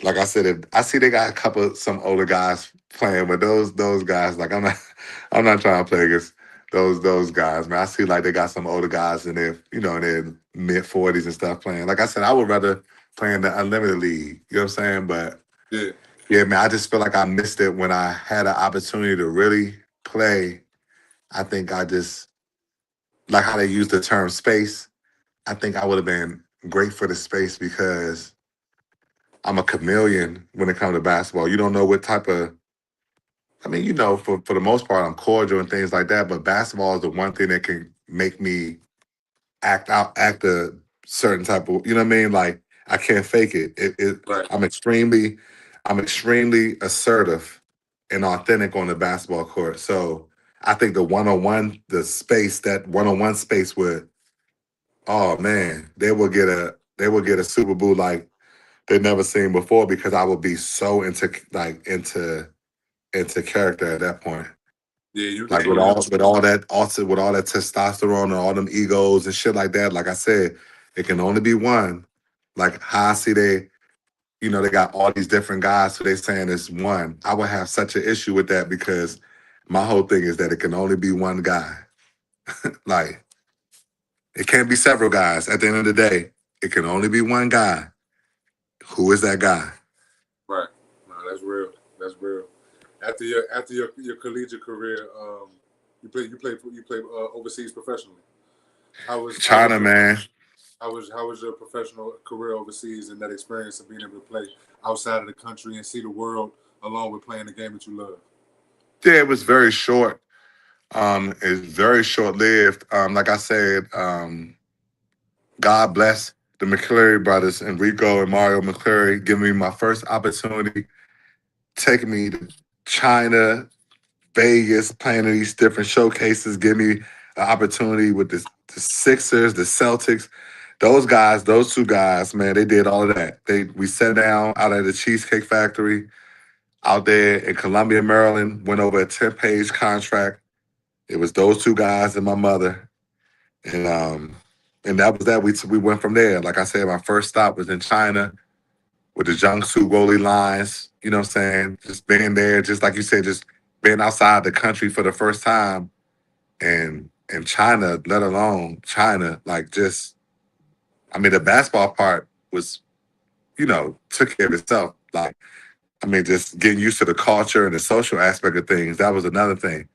like I said, if I see they got some older guys playing, but those guys, like I'm not trying to play against those guys, man. I see like they got some older guys in their, in their mid 40s and stuff playing. Like I said, I would rather play in the unlimited league. You know what I'm saying? But yeah, yeah, man, I just feel like I missed it when I had an opportunity to really play. I think I just like how they use the term space. I think I would have been great for the space because I'm a chameleon when it comes to basketball. You don't know what type of, I mean, for the most part, I'm cordial and things like that. But basketball is the one thing that can make me act a certain type of, you know what I mean? Like I can't fake it. right. I'm extremely assertive and authentic on the basketball court. So I think that one-on-one space would, oh man, they will get a Super Bowl like they've never seen before because I would be so into character at that point. Yeah, you Like you know with all that testosterone and all them egos and shit like that. Like I said, it can only be one. Like how I see they got all these different guys who they saying it's one. I would have such an issue with that because my whole thing is that it can only be one guy. Like it can't be several guys. At the end of the day, it can only be one guy. Who is that guy? right. No, that's real. That's real. After your collegiate career, you play overseas professionally. How was how was China, your man. how was your professional career overseas and that experience of being able to play outside of the country and see the world along with playing the game that you love? Yeah, it was very short. It's very short lived. Like I said, God bless the McCleary brothers, Enrico and Mario McCleary, giving me my first opportunity, taking me China, Vegas, playing in these different showcases, give me an opportunity with the Sixers, the Celtics. Those guys, those two guys, man, they did all of that. We sat down out at the Cheesecake Factory out there in Columbia, Maryland, went over a 10-page contract. It was those two guys and my mother. And that was that. We went from there. Like I said, my first stop was in China with the Jiangsu goalie lines. You know what I'm saying? Just being there, just like you said, just being outside the country for the first time, and China, let alone China, like just, I mean, the basketball part was, took care of itself. Like, I mean, just getting used to the culture and the social aspect of things, that was another thing.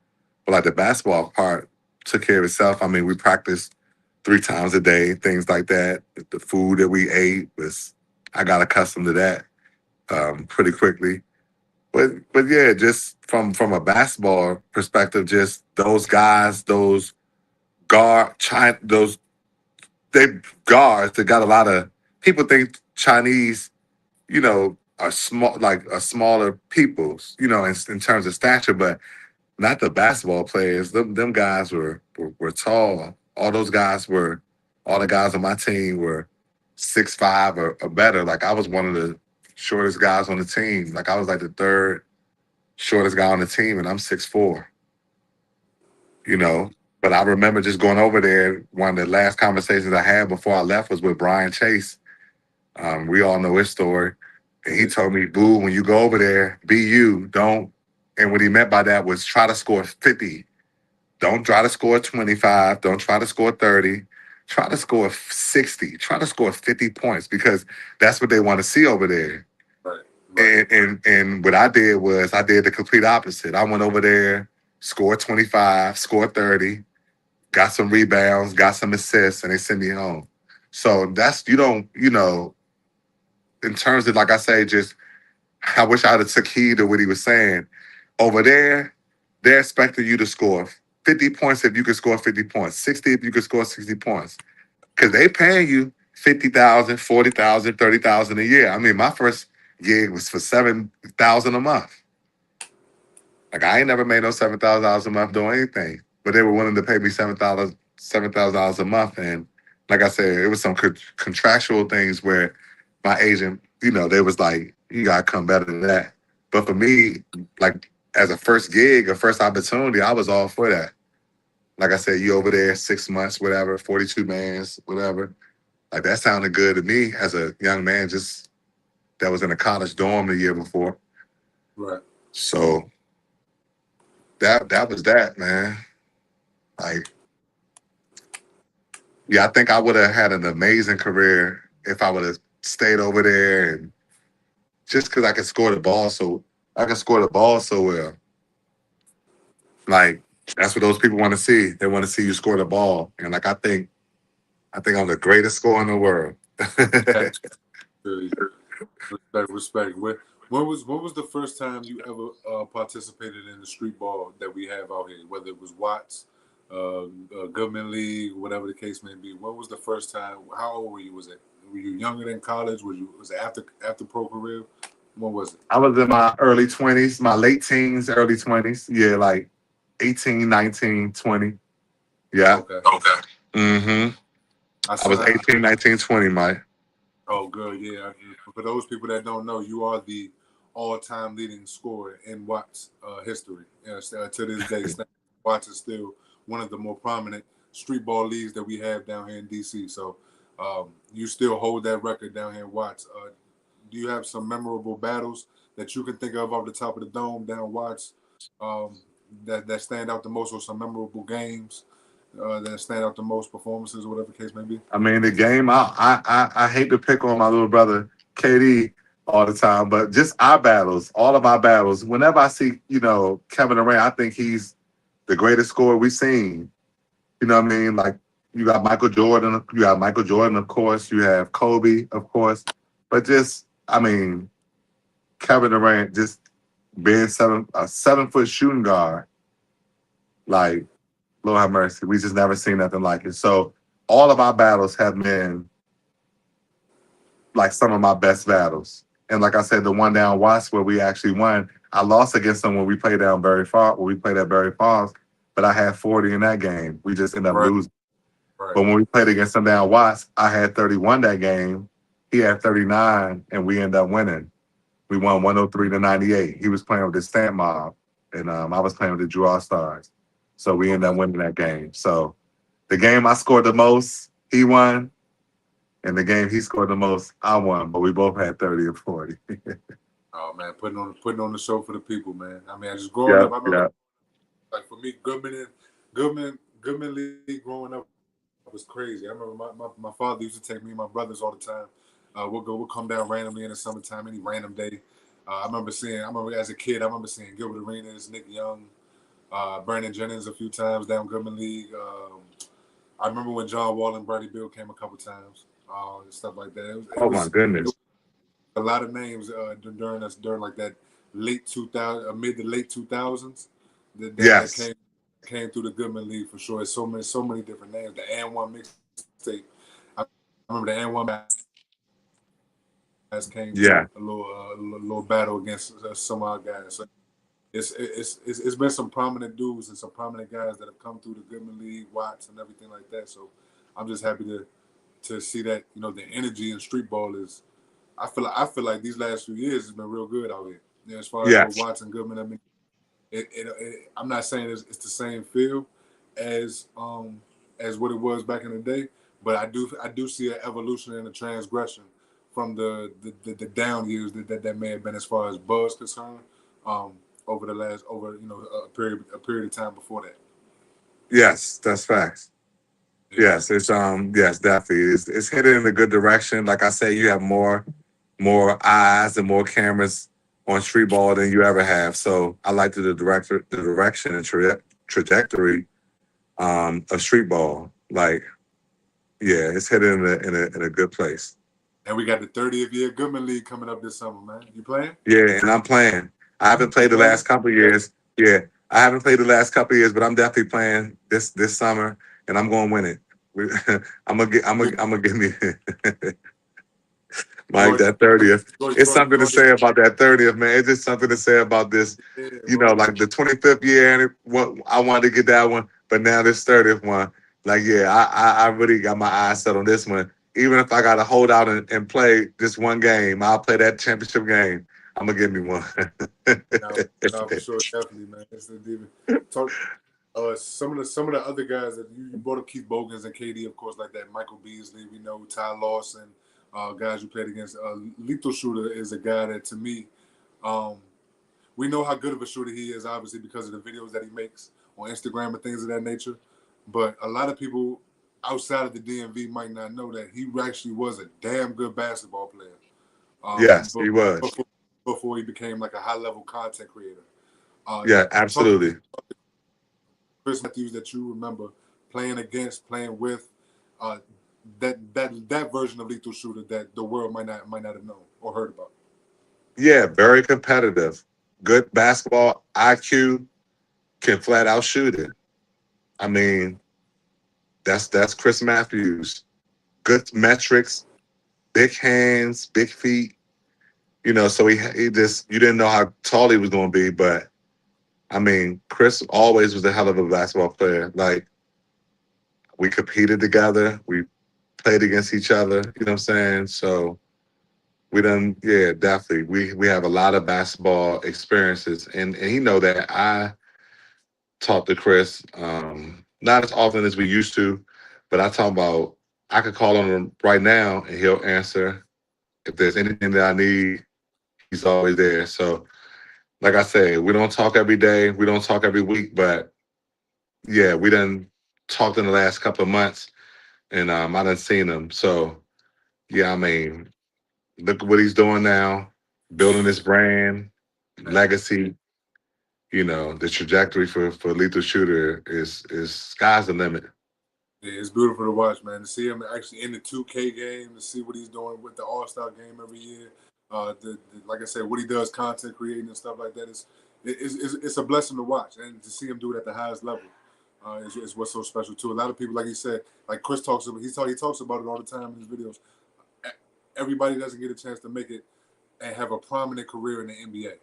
But like the basketball part took care of itself. I mean, we practiced 3 times a day, things like that. The food that we ate was, I got accustomed to that pretty quickly. But yeah, just from a basketball perspective, just those guys, those those they guards that got a lot of people think Chinese, are small, like are smaller peoples, in terms of stature, but not the basketball players. Them guys were tall. All the guys on my team were 6'5" or better. Like I was one of the shortest guys on the team. Like I was like the third shortest guy on the team, and I'm 6'4". You know, but I remember just going over there. One of the last conversations I had before I left was with Brian Chase. We all know his story. And he told me, Boo, when you go over there, be you. Don't. And what he meant by that was try to score 50. Don't try to score 25. Don't try to score 30. Try to score 60. Try to score 50 points because that's what they want to see over there. Right. And what I did was I did the complete opposite. I went over there, scored 25, scored 30, got some rebounds, got some assists, and they sent me home. So that's, in terms of, like I say, just I wish I'd have took heed to what he was saying. Over there, they're expecting you to score 50 points if you could score 50 points, 60 if you could score 60 points. Because they paying you 50,000, 40,000, 30,000 a year. I mean, my first gig was for 7,000 a month. Like I ain't never made no $7,000 a month doing anything. But they were willing to pay me $7,000 a month. And like I said, it was some contractual things where my agent, they was like, you gotta come better than that. But for me, like as a first gig, a first opportunity, I was all for that. Like I said, you over there 6 months, whatever, 42 mans, whatever. Like that sounded good to me as a young man, just that was in a college dorm the year before. Right. So that was that, man. Like, yeah, I think I would have had an amazing career if I would have stayed over there and just because I could score the ball so well. Like that's what those people want to see. They want to see you score the ball. And like I think I'm the greatest scorer in the world. Really. Respect. When was the first time you ever participated in the street ball that we have out here? Whether it was Watts, Government League, whatever the case may be. When was the first time? How old were you? Were you younger than college? Was it after pro career? When was it? I was in my early 20s, my late teens, early 20s. Yeah, like 18, 19, 20. Yeah. Okay. Mm-hmm. I was 18, 19, 20, Mike. Oh, good. Yeah. For those people that don't know, you are the all-time leading scorer in Watts history. To this day, Watts is still one of the more prominent street ball leagues that we have down here in DC. So you still hold that record down here in Watts. Do you have some memorable battles that you can think of off the top of the dome down Watts that stand out the most, or some memorable games that stand out the most, performances, whatever the case may be? I mean, the game. I hate to pick on my little brother KD all the time, but just our battles, all of our battles. Whenever I see, Kevin Durant, I think he's the greatest scorer we've seen. You know what I mean? Like you got Michael Jordan, of course. You have Kobe, of course. But just, I mean, Kevin Durant just being a 7-foot shooting guard, like Lord have mercy. We just never seen nothing like it. So all of our battles have been like some of my best battles. And like I said, the one down Watts where we actually won, I lost against someone we played down Berry Farm. When we played at Berry Farms, but I had 40 in that game. We just ended up Right, losing. right. But when we played against him down Watts, I had 31 that game. He had 39, and we ended up winning. We won 103-98. He was playing with the Stamp Mob, and I was playing with the Drew All Stars. So we ended Okay. up winning that game. So the game I scored the most, he won. And the game he scored the most, I won. But we both had 30 and 40. Oh man, putting on the show for the people, man. I mean, I just growing up, Yep, I remember yep. like for me, Goodman League growing up was crazy. I remember my father used to take me and my brothers all the time. We'll come down randomly in the summertime, any random day. I remember as a kid, I remember seeing Gilbert Arenas, Nick Young, Brandon Jennings a few times down Goodman League. I remember when John Wall and Brady Bill came a couple times, and stuff like that. Oh my It goodness. was a lot of names during like that late 2000, mid to late 2000s that Yes. came through the Goodman League for sure. It's so many different names. The and one mixtape. I remember the and one guys came through Yeah. a little battle against some of our guys. So it's been some prominent dudes and some prominent guys that have come through the Goodman League, Watts, and everything like that. So I'm just happy to see that the energy in street ball is. I feel like these last few years has been real good out here. As far as what Yes. Watts and Goodman, I mean, I'm not saying it's the same feel as as what it was back in the day, but I do see an evolution and a transgression from the down years that may have been as far as buzz concerned um, over a period of time before that. Yes. That's facts. Yeah, Yes. Yes, definitely. It's headed in a good direction. Like I said, you have more eyes and more cameras on street ball than you ever have. So I like the direction and trajectory of street ball. Like, yeah, it's headed in a good place. and we got the 30th year Goodman League coming up this summer, man. You playing? Yeah, and I'm playing. I haven't You played the playing? last couple of years. Yeah, I haven't played the last couple of years, but I'm definitely playing this summer, and I'm going to win it. We- I'm gonna get. I'm gonna give me Mike George, that 30th. George, It's George, something to George, say about that 30th, man. It's just something to say about this. yeah, You know, bro. like the 25th year, and what I wanted to get that one, but now this 30th one, like yeah, I really got my eyes set on this one. Even if I got to hold out and play just one game, I'll play that championship game. I'm gonna give me one. No, no, for sure, definitely, man. It's the demon. Talk, some of the other guys that you brought up, Keith Bogans and KD, of course, like that. Michael Beasley, we know Ty Lawson, guys you played against. Lethal Shooter is a guy that, to me, um, we know how good of a shooter he is, obviously, because of the videos that he makes on Instagram and things of that nature. But a lot of people outside of the DMV might not know that he actually was a damn good basketball player. Yes, he Before, was. before he became like a high level content creator. Uh, Yeah, Talk to me, absolutely. Chris Matthews, that you remember playing against, playing with, uh, that version of Lethal Shooter that the world might not have known or heard about. Yeah, very competitive. Good basketball IQ, can flat out shoot it. I mean, that's Chris Matthews. Good metrics, big hands, big feet. You know, so he just you didn't know how tall he was going to be, but I mean, Chris always was a hell of a basketball player. Like we competed together, we played against each other. You know what I'm saying? So we done, yeah, definitely. We have a lot of basketball experiences, and he know that I talk to Chris not as often as we used to, but I talk about I could call on him right now and he'll answer. If there's anything that I need, he's always there. So, like I say, we don't talk every day, we don't talk every week, but yeah, we done talked in the last couple of months, and I done seen him. So, yeah, I mean, look at what he's doing now, building his brand, Man, legacy. You know, the trajectory for Lethal Shooter is sky's the limit. yeah, it's beautiful to watch, man. To see him actually in the 2K game, to see what he's doing with the All Star game every year. Like I said, what he does, content creating and stuff like that, it's a blessing to watch, and to see him do it at the highest level is what's so special too. A lot of people, like he said, like Chris talks about, he talks about it all the time in his videos. Everybody doesn't get a chance to make it and have a prominent career in the NBA.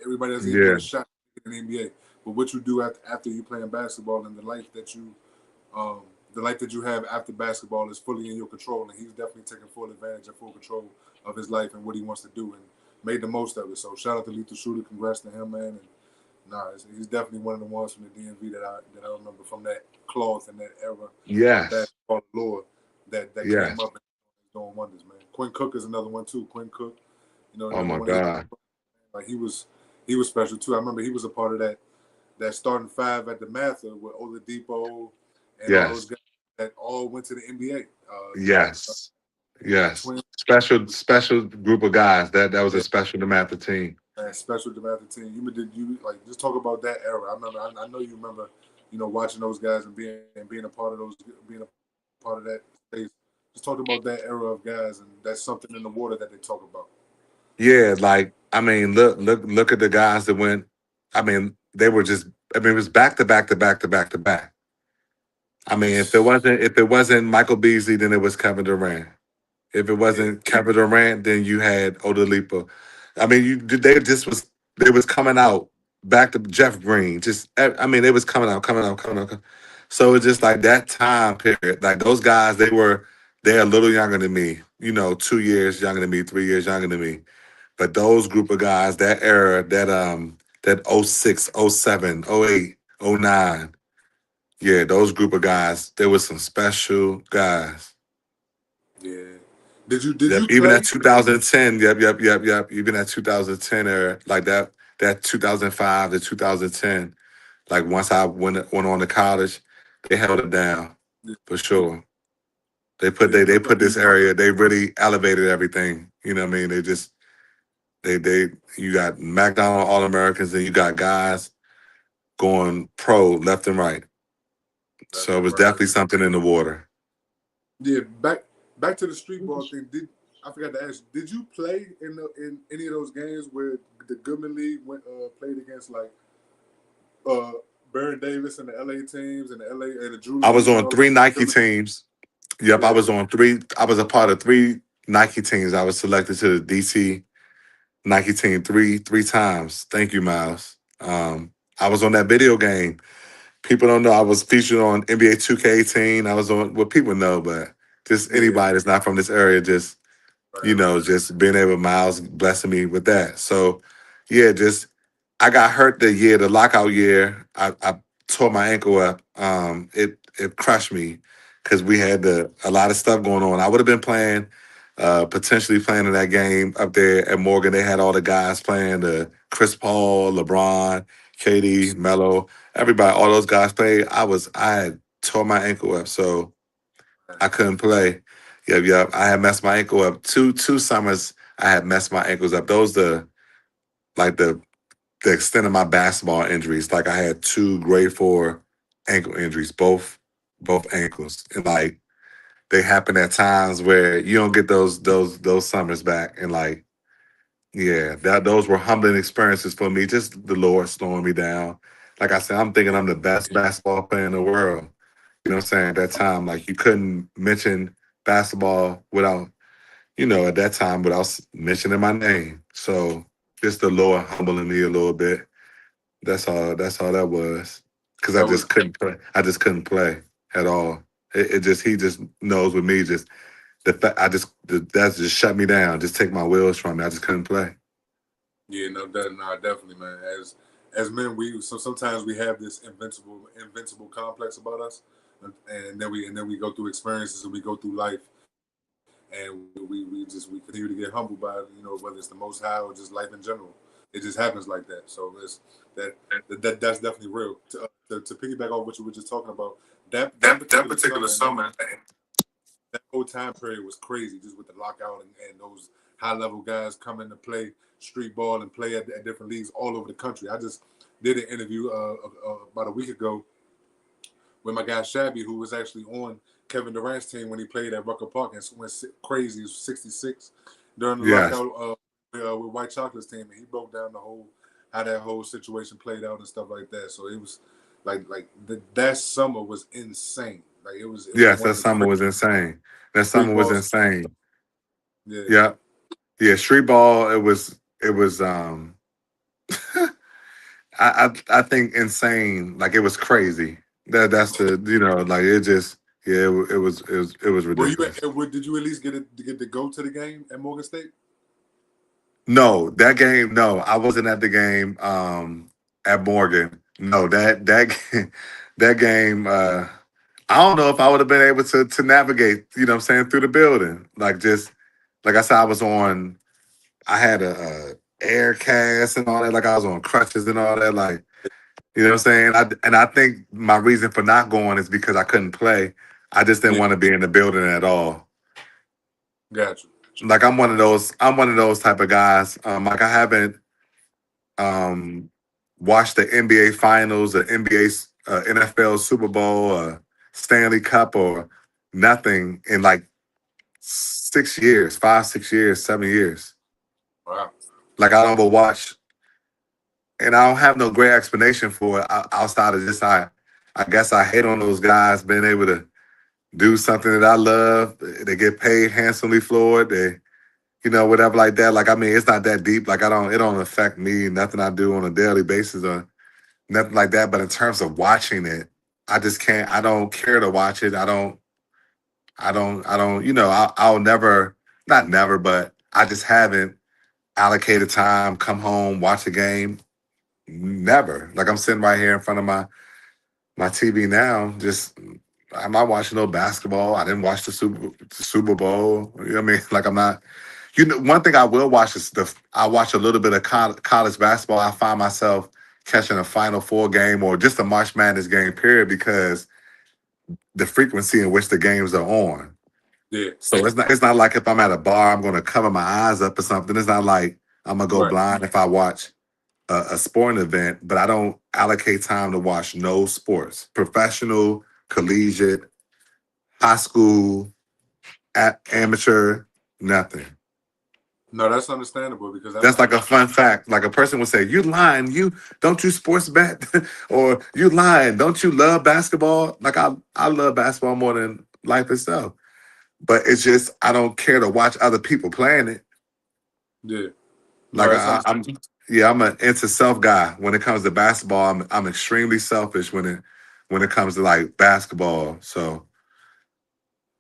Everybody doesn't even get Yeah. a shot in the NBA. But what you do after you playing basketball and um, the life that you have after basketball is fully in your control, and he's definitely taking full advantage and full control of his life and what he wants to do, and made the most of it. So shout out to Lethal Shooter, congrats to him, man. And he's definitely one of the ones from the DMV that I remember from that cloth and that era of Yes. basketball lore that came Yes. up and doing wonders, man. Quinn Cook is another one too. Quinn Cook, Oh another my one of the God. like he was special too. I remember he was a part of that starting five at the Mather with Oladipo and all those Yes. guys that all went to the NBA. Yes. Yes. Twin, Special group of guys. That was a yeah, special Dematha team. man, special Dematha team. You like just talk about that era. I remember. I know you remember. Watching those guys and being a part of being a part of that space. Just talk about that era of guys, and that's something in the water that they talk about. Yeah, like I mean, look at the guys that went. I mean, they were just. I mean, it was back to back to back to back to back. I mean, if it wasn't Michael Beasley, then it was Kevin Durant. If it Yeah, wasn't Kevin Durant, then you had Oladipo. I mean, they was coming out back to Jeff Green. I mean, they was coming out, coming out. So it's just like that time period. Like those guys, they're a little younger than me. 2 years younger than me, 3 years younger than me. But those group of guys, that era, that '06, '07, '08, '09, yeah, those group of guys, there was some special guys. yeah. Did you Yep, even play? at 2010, yep. Even at 2010 era, like that 2005 to 2010, like once I went on to college, they held it down Yeah, for sure. They put yeah, they put this area, they really elevated everything. You know what I mean? They just they you got McDonald All Americans and you got guys going pro left and right. left So it and was right. definitely something in the water. Yeah, back to the street ball thing. Did I forgot to ask? Did you play in any of those games where the Goodman League played against like uh Baron Davis and the LA teams and the LA and the Drew I was League and on all three Nike that? teams. Yep, I Yeah, was on three. I was a part of three Nike teams. I was selected to the DC Nike team three times. Thank you, Miles. I was on that video game. People don't know I was featured on NBA 2K18. I was on what people know, but just yeah, anybody that's not from this area, just right, just being able, Miles blessing me with that. So, yeah, just I got hurt the lockout year. I tore my ankle up. It crushed me because we had a lot of stuff going on. I would have been playing, potentially playing in that game up there at Morgan. They had all the guys playing, the Chris Paul, LeBron, KD, Melo, everybody, all those guys played. I had tore my ankle up, so right. I couldn't play. Yep. I had messed my ankle up. Two summers I had messed my ankles up. Those like the extent of my basketball injuries. Like I had two grade 4 ankle injuries, both ankles. And like they happen at times where you don't get those summers back. And like, yeah, those were humbling experiences for me. Just the Lord slowing me down. Like I said, I'm thinking I'm the best basketball player in the world. You know what I'm saying? At that time, like you couldn't mention basketball without, at that time without mentioning my name. So just the Lord humbling me a little bit. That's all that was. Cause I That just was couldn't play. I just couldn't play at all. It just he just knows with me. Just the fact that just shut me down. Just take my wheels from me. I just couldn't play. yeah, no, definitely, man. As men, sometimes we have this invincible complex about us, and then we go through experiences and we go through life, and we continue to get humbled by whether it's the Most High or just life in general. It just happens like that. So that that's definitely real. To piggyback off what you were just talking about, that That particular particular summer and summer. that whole time period was crazy, just with the lockout and those high level guys coming to play street ball and play at different leagues all over the country. I just did an interview about a week ago with my guy Shabby, who was actually on Kevin Durant's team when he played at Rucker Park and went crazy. He was 66 during the Yes. lockout with White Chocolate's team, and he broke down the whole how that whole situation played out and stuff like that. So it was that summer was insane. Like it was Yes, one that of the summer crazy was insane. That summer street was balls. insane. Yeah, Yep. Yeah, street ball. It was. I think insane. Like it was crazy. That's the like it just yeah it was Were you? ridiculous. Did you at least get to go to the game at Morgan State? No, that game. No, I wasn't at the game. At Morgan. No, that that game. I don't know if I would have been able to navigate. You know what I'm saying, through the building. Like just like I said, I was on. I had a air cast and all that. Like I was on crutches and all that. Like you know what I'm saying. I think my reason for not going is because I couldn't play. I just didn't Yeah, want to be in the building at all. got you. Like I'm one of those. I'm one of those type of guys. Like I haven't um, watched the NBA Finals, the NBA, NFL Super Bowl, Stanley Cup, or nothing in like 6 years, 5, 6 years, 7 years. Wow. Like I don't go watch, and I don't have no great explanation for it outside of just I guess I hate on those guys being able to do something that I love. They get paid handsomely for it. They, whatever like that. Like I mean, it's not that deep. Like it don't affect me. Nothing I do on a daily basis or nothing like that. But in terms of watching it, I just can't. I don't care to watch it. I don't. I don't. I don't. I'll never. Not never, but I just haven't allocated time. Come home, watch a game. Never. Like I'm sitting right here in front of my TV now. Just I'm not watching no basketball. I didn't watch the Super Bowl. You know what I mean? Like I'm not. One thing I will watch is I watch a little bit of college basketball. I find myself catching a Final Four game or just a March Madness game, period, because the frequency in which the games are on. Yeah. So it's not like if I'm at a bar, I'm going to cover my eyes up or something. It's not like I'm gonna go Right. blind if I watch a sporting event, but I don't allocate time to watch no sports, professional, collegiate, high school, amateur, nothing. No, that's understandable because That's like a fun fact. Like a person would say, "You lying? You sports bet, or you lying? Don't you love basketball?" Like I love basketball more than life itself, but it's just I don't care to watch other people playing it. yeah. No, Like that's I'm understandable. yeah, I'm an into self guy when it comes to basketball. I'm extremely selfish when it comes to like basketball. So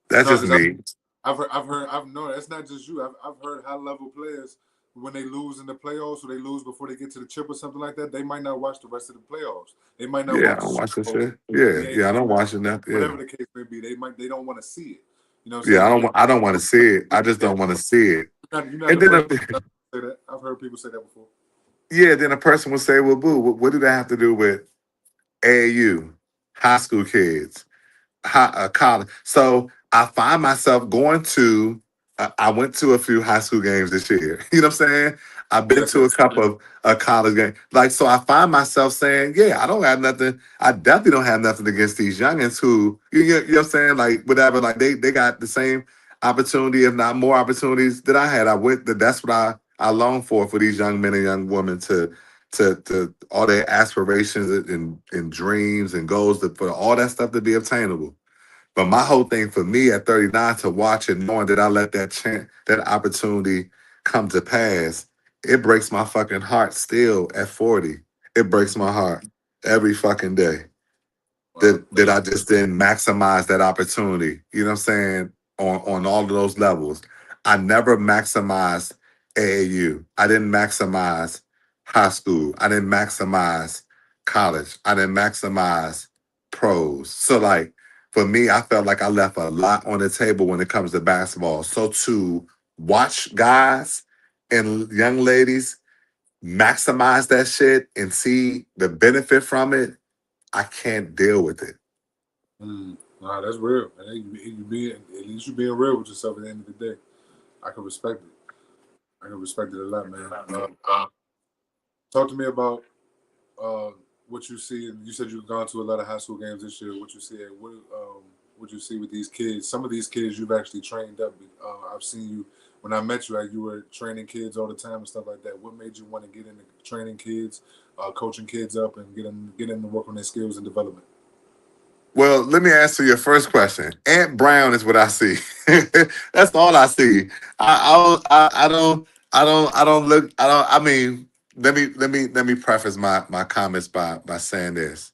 that's No, just because me. I've known it's not just you. I've heard high level players when they lose in the playoffs or they lose before they get to the chip or something like that. They might not watch the rest of the playoffs. They might not Yeah, watch I the don't Super watch that Bowl, shit. Yeah, NBA yeah, I don't finals, watch it. That whatever yeah. the case may be. They don't want to see it. You know what I'm Yeah, saying? I But don't. I don't want to see it. I just yeah, don't want to see it. you're not And the then, first person to say that. I've heard people say that before. yeah, then a person would say, "Well, boo, what do that have to do with AAU, high school kids, college?" So I find myself going to. I went to a few high school games this year. You know what I'm saying? I've been Yes, to a couple of a college game. Like, so I find myself saying, "Yeah, I don't have nothing. I definitely don't have nothing against these youngins who, you know what I'm saying? Like, whatever. Like, they got the same opportunity, if not more opportunities that I had. I went. That's what I long for these young men and young women to all their aspirations and dreams and goals for all that stuff to be obtainable. But my whole thing for me at 39 to watch it, knowing that I let that opportunity come to pass, it breaks my fucking heart still at 40. It breaks my heart every fucking day wow. that I just didn't maximize that opportunity. You know what I'm saying? On all of those levels. I never maximized AAU. I didn't maximize high school. I didn't maximize college. I didn't maximize pros. So like for me, I felt like I left a lot on the table when it comes to basketball. So to watch guys and young ladies maximize that shit and see the benefit from it, I can't deal with it. Nah, that's real. Man. At least you being real with yourself at the end of the day. I can respect it. I can respect it a lot, man. Talk to me about uh, what you see. You said you've gone to a lot of high school games this year. What you see? What you see with these kids? Some of these kids you've actually trained up. I've seen you when I met you. Like you were training kids all the time and stuff like that. What made you want to get into training kids, coaching kids up, and get them to work on their skills and development? Well, let me answer your first question. Ant Brown is what I see. That's all I see. I don't look. I don't. I mean, let me preface my comments by saying this.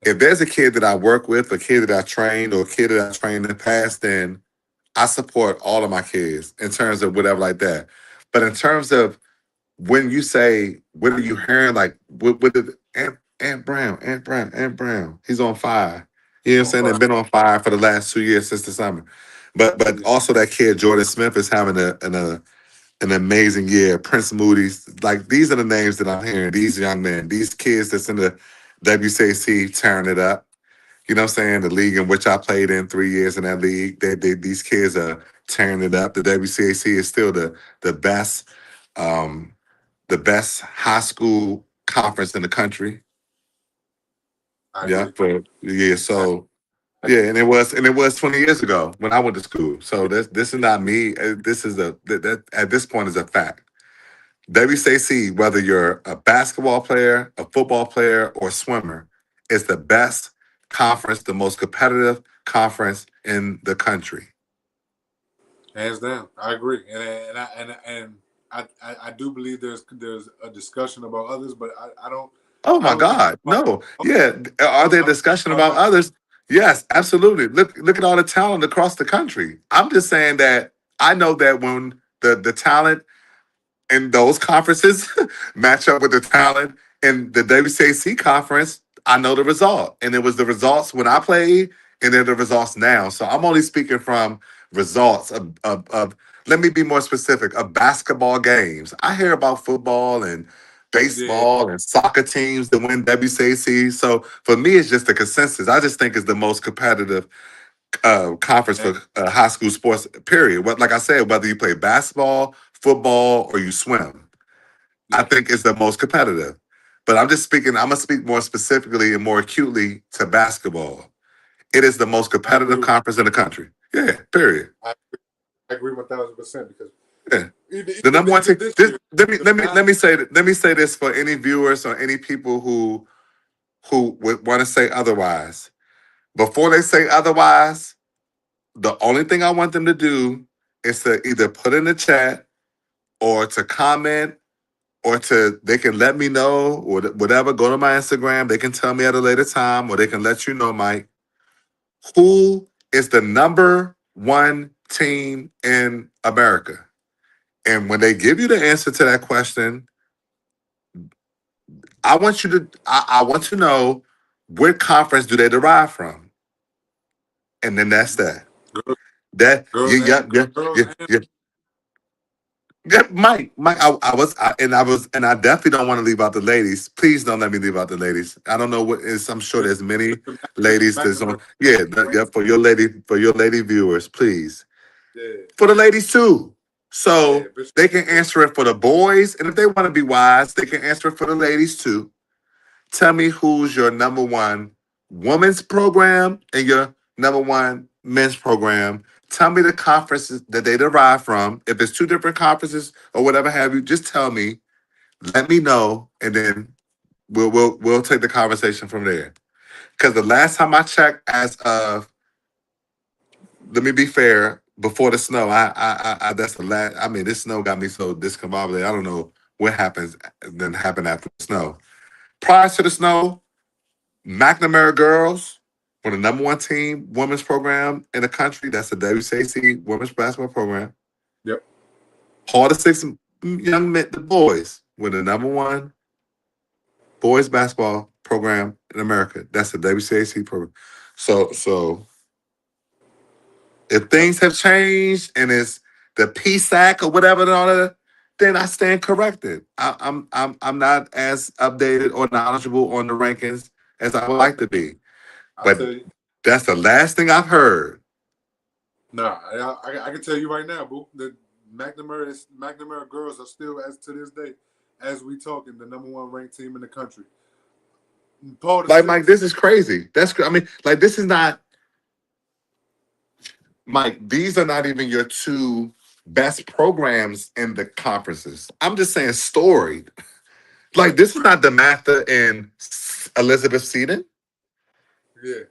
If there's a kid that I work with, a kid that I trained, or a kid that I trained in the past, then I support all of my kids in terms of whatever like that. But in terms of when you say, what are you hearing? Like, what did Ant Brown, he's on fire. You know what I'm On saying? fire. They've been on fire for the last 2 years since the summer. But Yeah. also that kid Jordan Smith is having an amazing year. Prince Moody's, like these are the names that I'm hearing. These young men, these kids that's in the WCC tearing it up. You know what I'm saying? The league in which I played in 3 years in that league, these kids are tearing it up. The WCAC is still the best. Um, the best high school conference in the country. I Yeah, agree. for yeah. I, So I yeah, agree. and it was 20 years ago when I went to school. So this is not me. This is that at this point is a fact. WCC, whether you're a basketball player, a football player, or a swimmer, is the best conference, the most competitive conference in the country. Hands down, I agree, and I do believe there's a discussion about others, but Oh I my don't even God. No. Yeah. Are there I don't discussion about about that. others? Yes, absolutely. Look at all the talent across the country. I'm just saying that I know that when the talent and those conferences match up with the talent in the WCAC conference, I know the result. And it was the results when I played, and they're the results now. So I'm only speaking from results of let me be more specific, of basketball games. I hear about football and Yeah, baseball and soccer teams that win WCAC. So for me, it's just a consensus. I just think it's the most competitive conference and, for high school sports. Period. What, like I said, whether you play basketball, football, or you swim, I yeah, think it's the most competitive. But I'm just speaking. I'm gonna speak more specifically and more acutely to basketball. It is the most I agree competitive with conference in the country. Yeah. Period. I, I agree 1,000% because Yeah. even, The even number one even team. this This, year, let me say this for any viewers or any people who would want to say otherwise. Before they say otherwise, the only thing I want them to do is to either put in the chat or to comment or to they can let me know or whatever. Go to my Instagram. They can tell me at a later time, or they can let you know, Mike, who is the number one team in America. And when they give you the answer to that question, I want to know what conference do they derive from, and then that's that. girls, That girls yeah, and yeah, girls yeah, and yeah. Yeah, Mike, and I definitely don't want to leave out the ladies. Please don't let me leave out the ladies. I don't know what is. I'm sure there's many Mr. ladies that's McNamara, on. Yeah, right? yeah, for your lady viewers, please, Yeah, for the ladies too, yeah, so Bishop, they can answer it for the boys, and if they want to be wise, they can answer it for the ladies too. Tell me who's your number one women's program and your number one men's program. Tell me the conferences that they derive from. If it's two different conferences or whatever have you, just tell me. Let me know, and then we'll take the conversation from there. Because the last time I checked, as of let me be fair, before the snow, I that's the last. I mean, this snow got me so discombobulated. I don't know what happened after the snow. Prior to the snow, McNamara girls were the number one team women's program in the country. That's the WCAC women's basketball program. yep. All the six young men, the boys, were the number one boys basketball program in America. That's the WCAC program. So if Yep. things have changed and it's the PSAC or whatever and all that, then I stand corrected. I'm not as updated or knowledgeable on the rankings as I would I like to be. I But tell you, that's the last thing I've heard. nah, I can tell you right now, boo. The McNamara girls are still, as to this day, as we talking, the number one ranked team in the country. Paul the Like Mike, Six, this is crazy. I mean, like this is not Mike. These are not even your two best programs in the conferences. I'm just saying story. Like this is not DeMatha and Elizabeth Seton. yeah,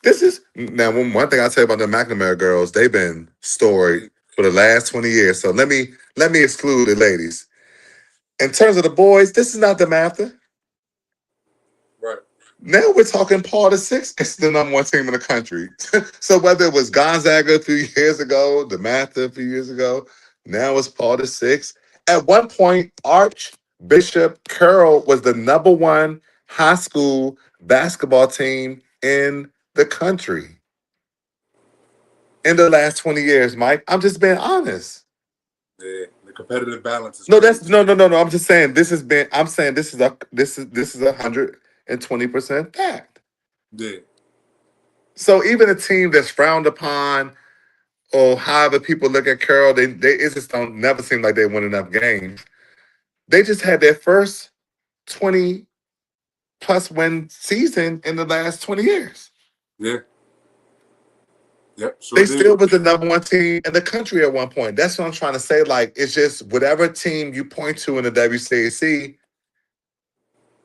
This is now one thing I tell you about the McNamara girls. They've been storied for the last 20 years. So let me exclude the ladies. In terms of the boys, this is not the Mather. Right. Now we're talking Paul the Sixth is the number one team in the country. So whether it was Gonzaga a few years ago, the Mather a few years ago, now it's Paul the Sixth. At one point, Archbishop Carroll was the number one high school basketball team in the country in the last 20 years, Mike. I'm just being honest. Yeah, the competitive balance is No, crazy. that's no. I'm just saying this has been. I'm saying this is 120% fact. Yeah, So even a team that's frowned upon, or however people look at Carroll, they it just don't never seem like they win enough games. They just had their first 20 plus win season in the last 20 years. yeah, yep, sure They did. still was the number one team in the country at one point. That's what I'm trying to say. Like, it's just whatever team you point to in the WCAC,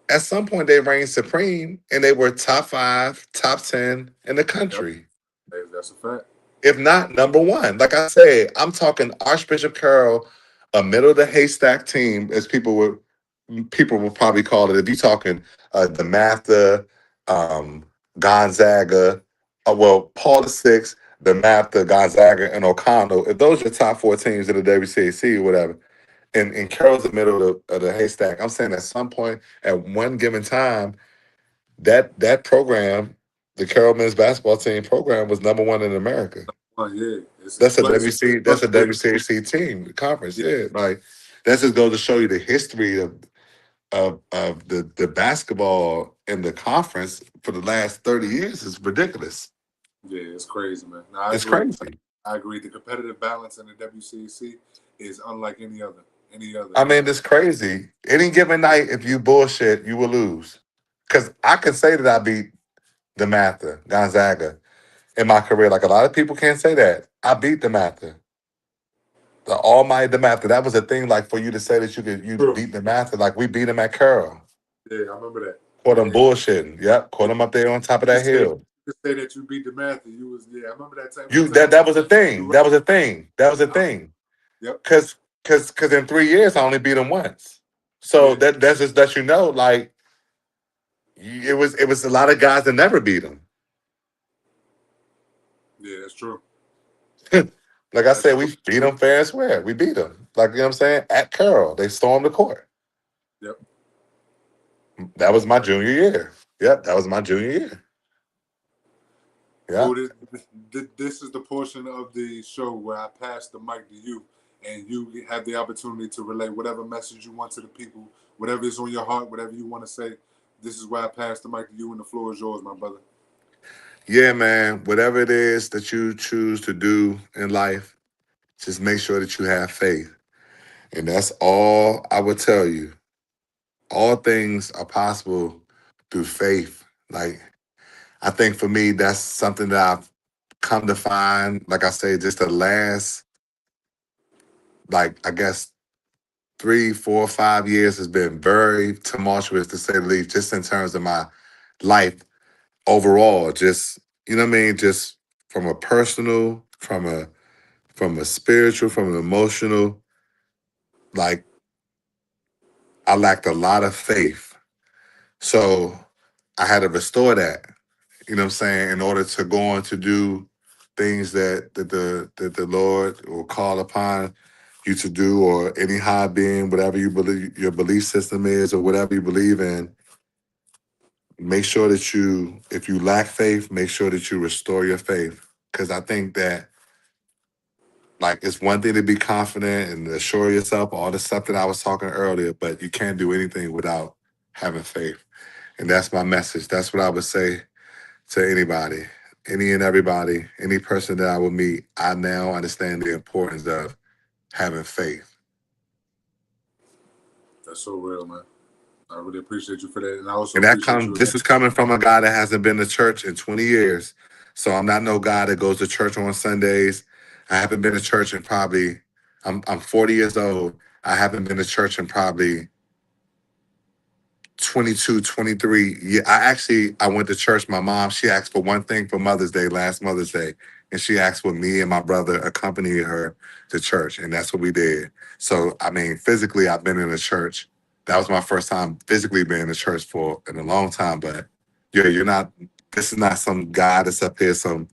at some point they reigned supreme and they were top five, top 10 in the Yep, country. that's a fact. If not number one. Like I said, I'm talking Archbishop Carroll, a middle of the haystack team, as people will probably call it. If you're talking the Mather, Gonzaga, well, Paul the Sixth, the Mather, Gonzaga, and O'Connell. If those are your top four teams in the WCAC or whatever, and Carroll's the middle of the haystack, I'm saying at some point, at one given time, that program, the Carroll men's basketball team program, was number one in America. Oh yeah, it's That's a plus WC. That's a fluctuating. WCAC team conference. Yeah, Yeah, like that just goes to show you the history of the basketball in the conference for the last 30 years is ridiculous. yeah, it's crazy, man. No, I It's agree. crazy. I agree. The competitive balance in the WCC is unlike any other. Any other. I mean, it's crazy. Any given night, if you bullshit, you will lose. Because I can say that I beat the Mather, Gonzaga, in my career. Like a lot of people can't say that. I beat the Mather. The almighty Mather. That was a thing, like for you to say that you True. beat the Mather. Like we beat him at Carroll. Yeah, I remember that. Caught him Yeah, bullshitting. Yep. Caught him up there on top of you that say hill. you say that you beat the math, and you was yeah. I remember that time. We You was at that was a thing. you That was a thing. That was a right. thing. Yep. Cause in 3 years I only beat him once. So Yeah. that's just that you know, like it was a lot of guys that never beat him. Yeah, that's true. Like I That's said, true. we beat them fair and square. We beat them. Like you know what I'm saying? At Carroll. They stormed the court. Yep. That was my junior year. Yep, that was my junior year. Yeah. Cool. This is the portion of the show where I pass the mic to you, and you have the opportunity to relay whatever message you want to the people, whatever is on your heart, whatever you want to say. This is where I pass the mic to you, and the floor is yours, my brother. Yeah, man. Whatever it is that you choose to do in life, just make sure that you have faith. And that's all I would tell you. All things are possible through faith. Like, I think for me, that's something that I've come to find, like I say, just the last, like, I guess 3, 4, 5 years has been very tumultuous to say the least, just in terms of my life overall. Just, you know what I mean? Just from a personal, from a spiritual, from an emotional, like I lacked a lot of faith. So I had to restore that, you know what I'm saying, in order to go on to do things that the Lord will call upon you to do, or any high being, whatever you believe your belief system is, or whatever you believe in. Make sure that if you lack faith, make sure that you restore your faith. Because I think that, like, it's one thing to be confident and assure yourself, all the stuff that I was talking earlier, but you can't do anything without having faith. And that's my message. That's what I would say to anybody, any and everybody, any person that I would meet. I now understand the importance of having faith. That's so real, man. I really appreciate you for that, and I also And that appreciate comes you. this is coming from a guy that hasn't been to church in 20 years. So I'm not no guy that goes to church on Sundays. I haven't been to church in probably I'm 40 years old. I haven't been to church in probably 22, 23. Yeah, I went to church. My mom, she asked for one thing for Mother's Day, last Mother's Day. And she asked for me and my brother accompany her to church. And that's what we did. So, I mean, physically, I've been in a church. That was my first time physically being in a church for in a long time. But yeah, this is not some guy that's up here, some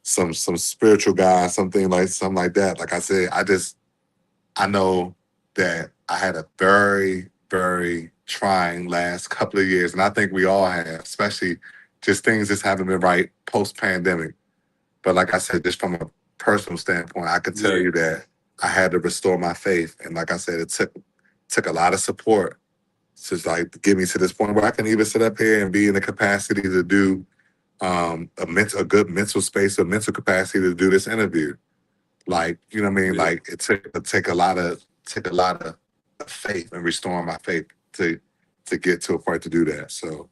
spiritual guy, something like that. Like I said, I know that I had a very, very trying last couple of years, and I think we all have, especially just things just haven't been right post pandemic. But like I said, just from a personal standpoint, I could tell Yeah, you that I had to restore my faith, and like I said, it took a lot of support to like get me to this point where I can even sit up here and be in the capacity to do a good mental space, a mental capacity to do this interview. Like, you know what I mean? yeah, Like it take a lot of faith and restoring my faith to get to a point to do that. So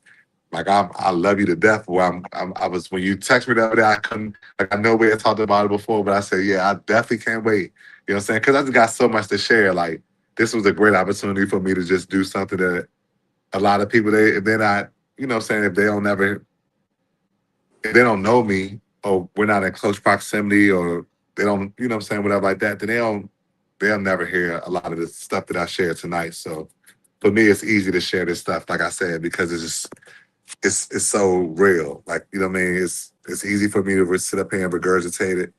like I love you to death. I was when you text me the other day, I couldn't like I know we had talked about it before, but I said, yeah, I definitely can't wait. You know what I'm saying? Because I just got so much to share. Like this was a great opportunity for me to just do something that a lot of people if they're not, you know what I'm saying, if they don't know me or we're not in close proximity or they don't, you know what I'm saying, whatever like that, then they'll never hear a lot of the stuff that I shared tonight. So for me, it's easy to share this stuff, like I said, because it's so real. Like, you know what I mean? It's easy for me to sit up here and regurgitate it,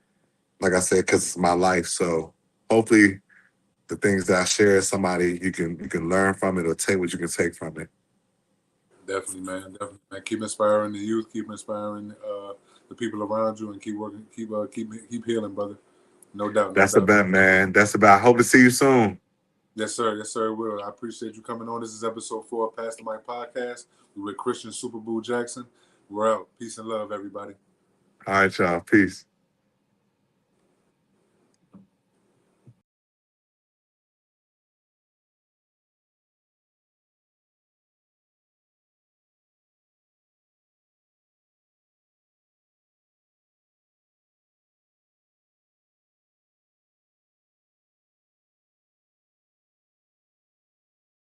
like I said, because it's my life. So hopefully the things that I share is somebody you can learn from it or take what you can take from it. definitely, man. Definitely, man. Keep inspiring the youth. Keep inspiring the people around you, and keep working. Keep healing, brother. No doubt, no That's the doubt. bet, man. That's about. Hope to see you soon. Yes, sir. Yes, sir. Will. I appreciate you coming on. This is episode 4 of Pastor Mike Podcast. We're with Christian Superboo Jackson. We're out. Peace and love, everybody. All right, y'all. Peace.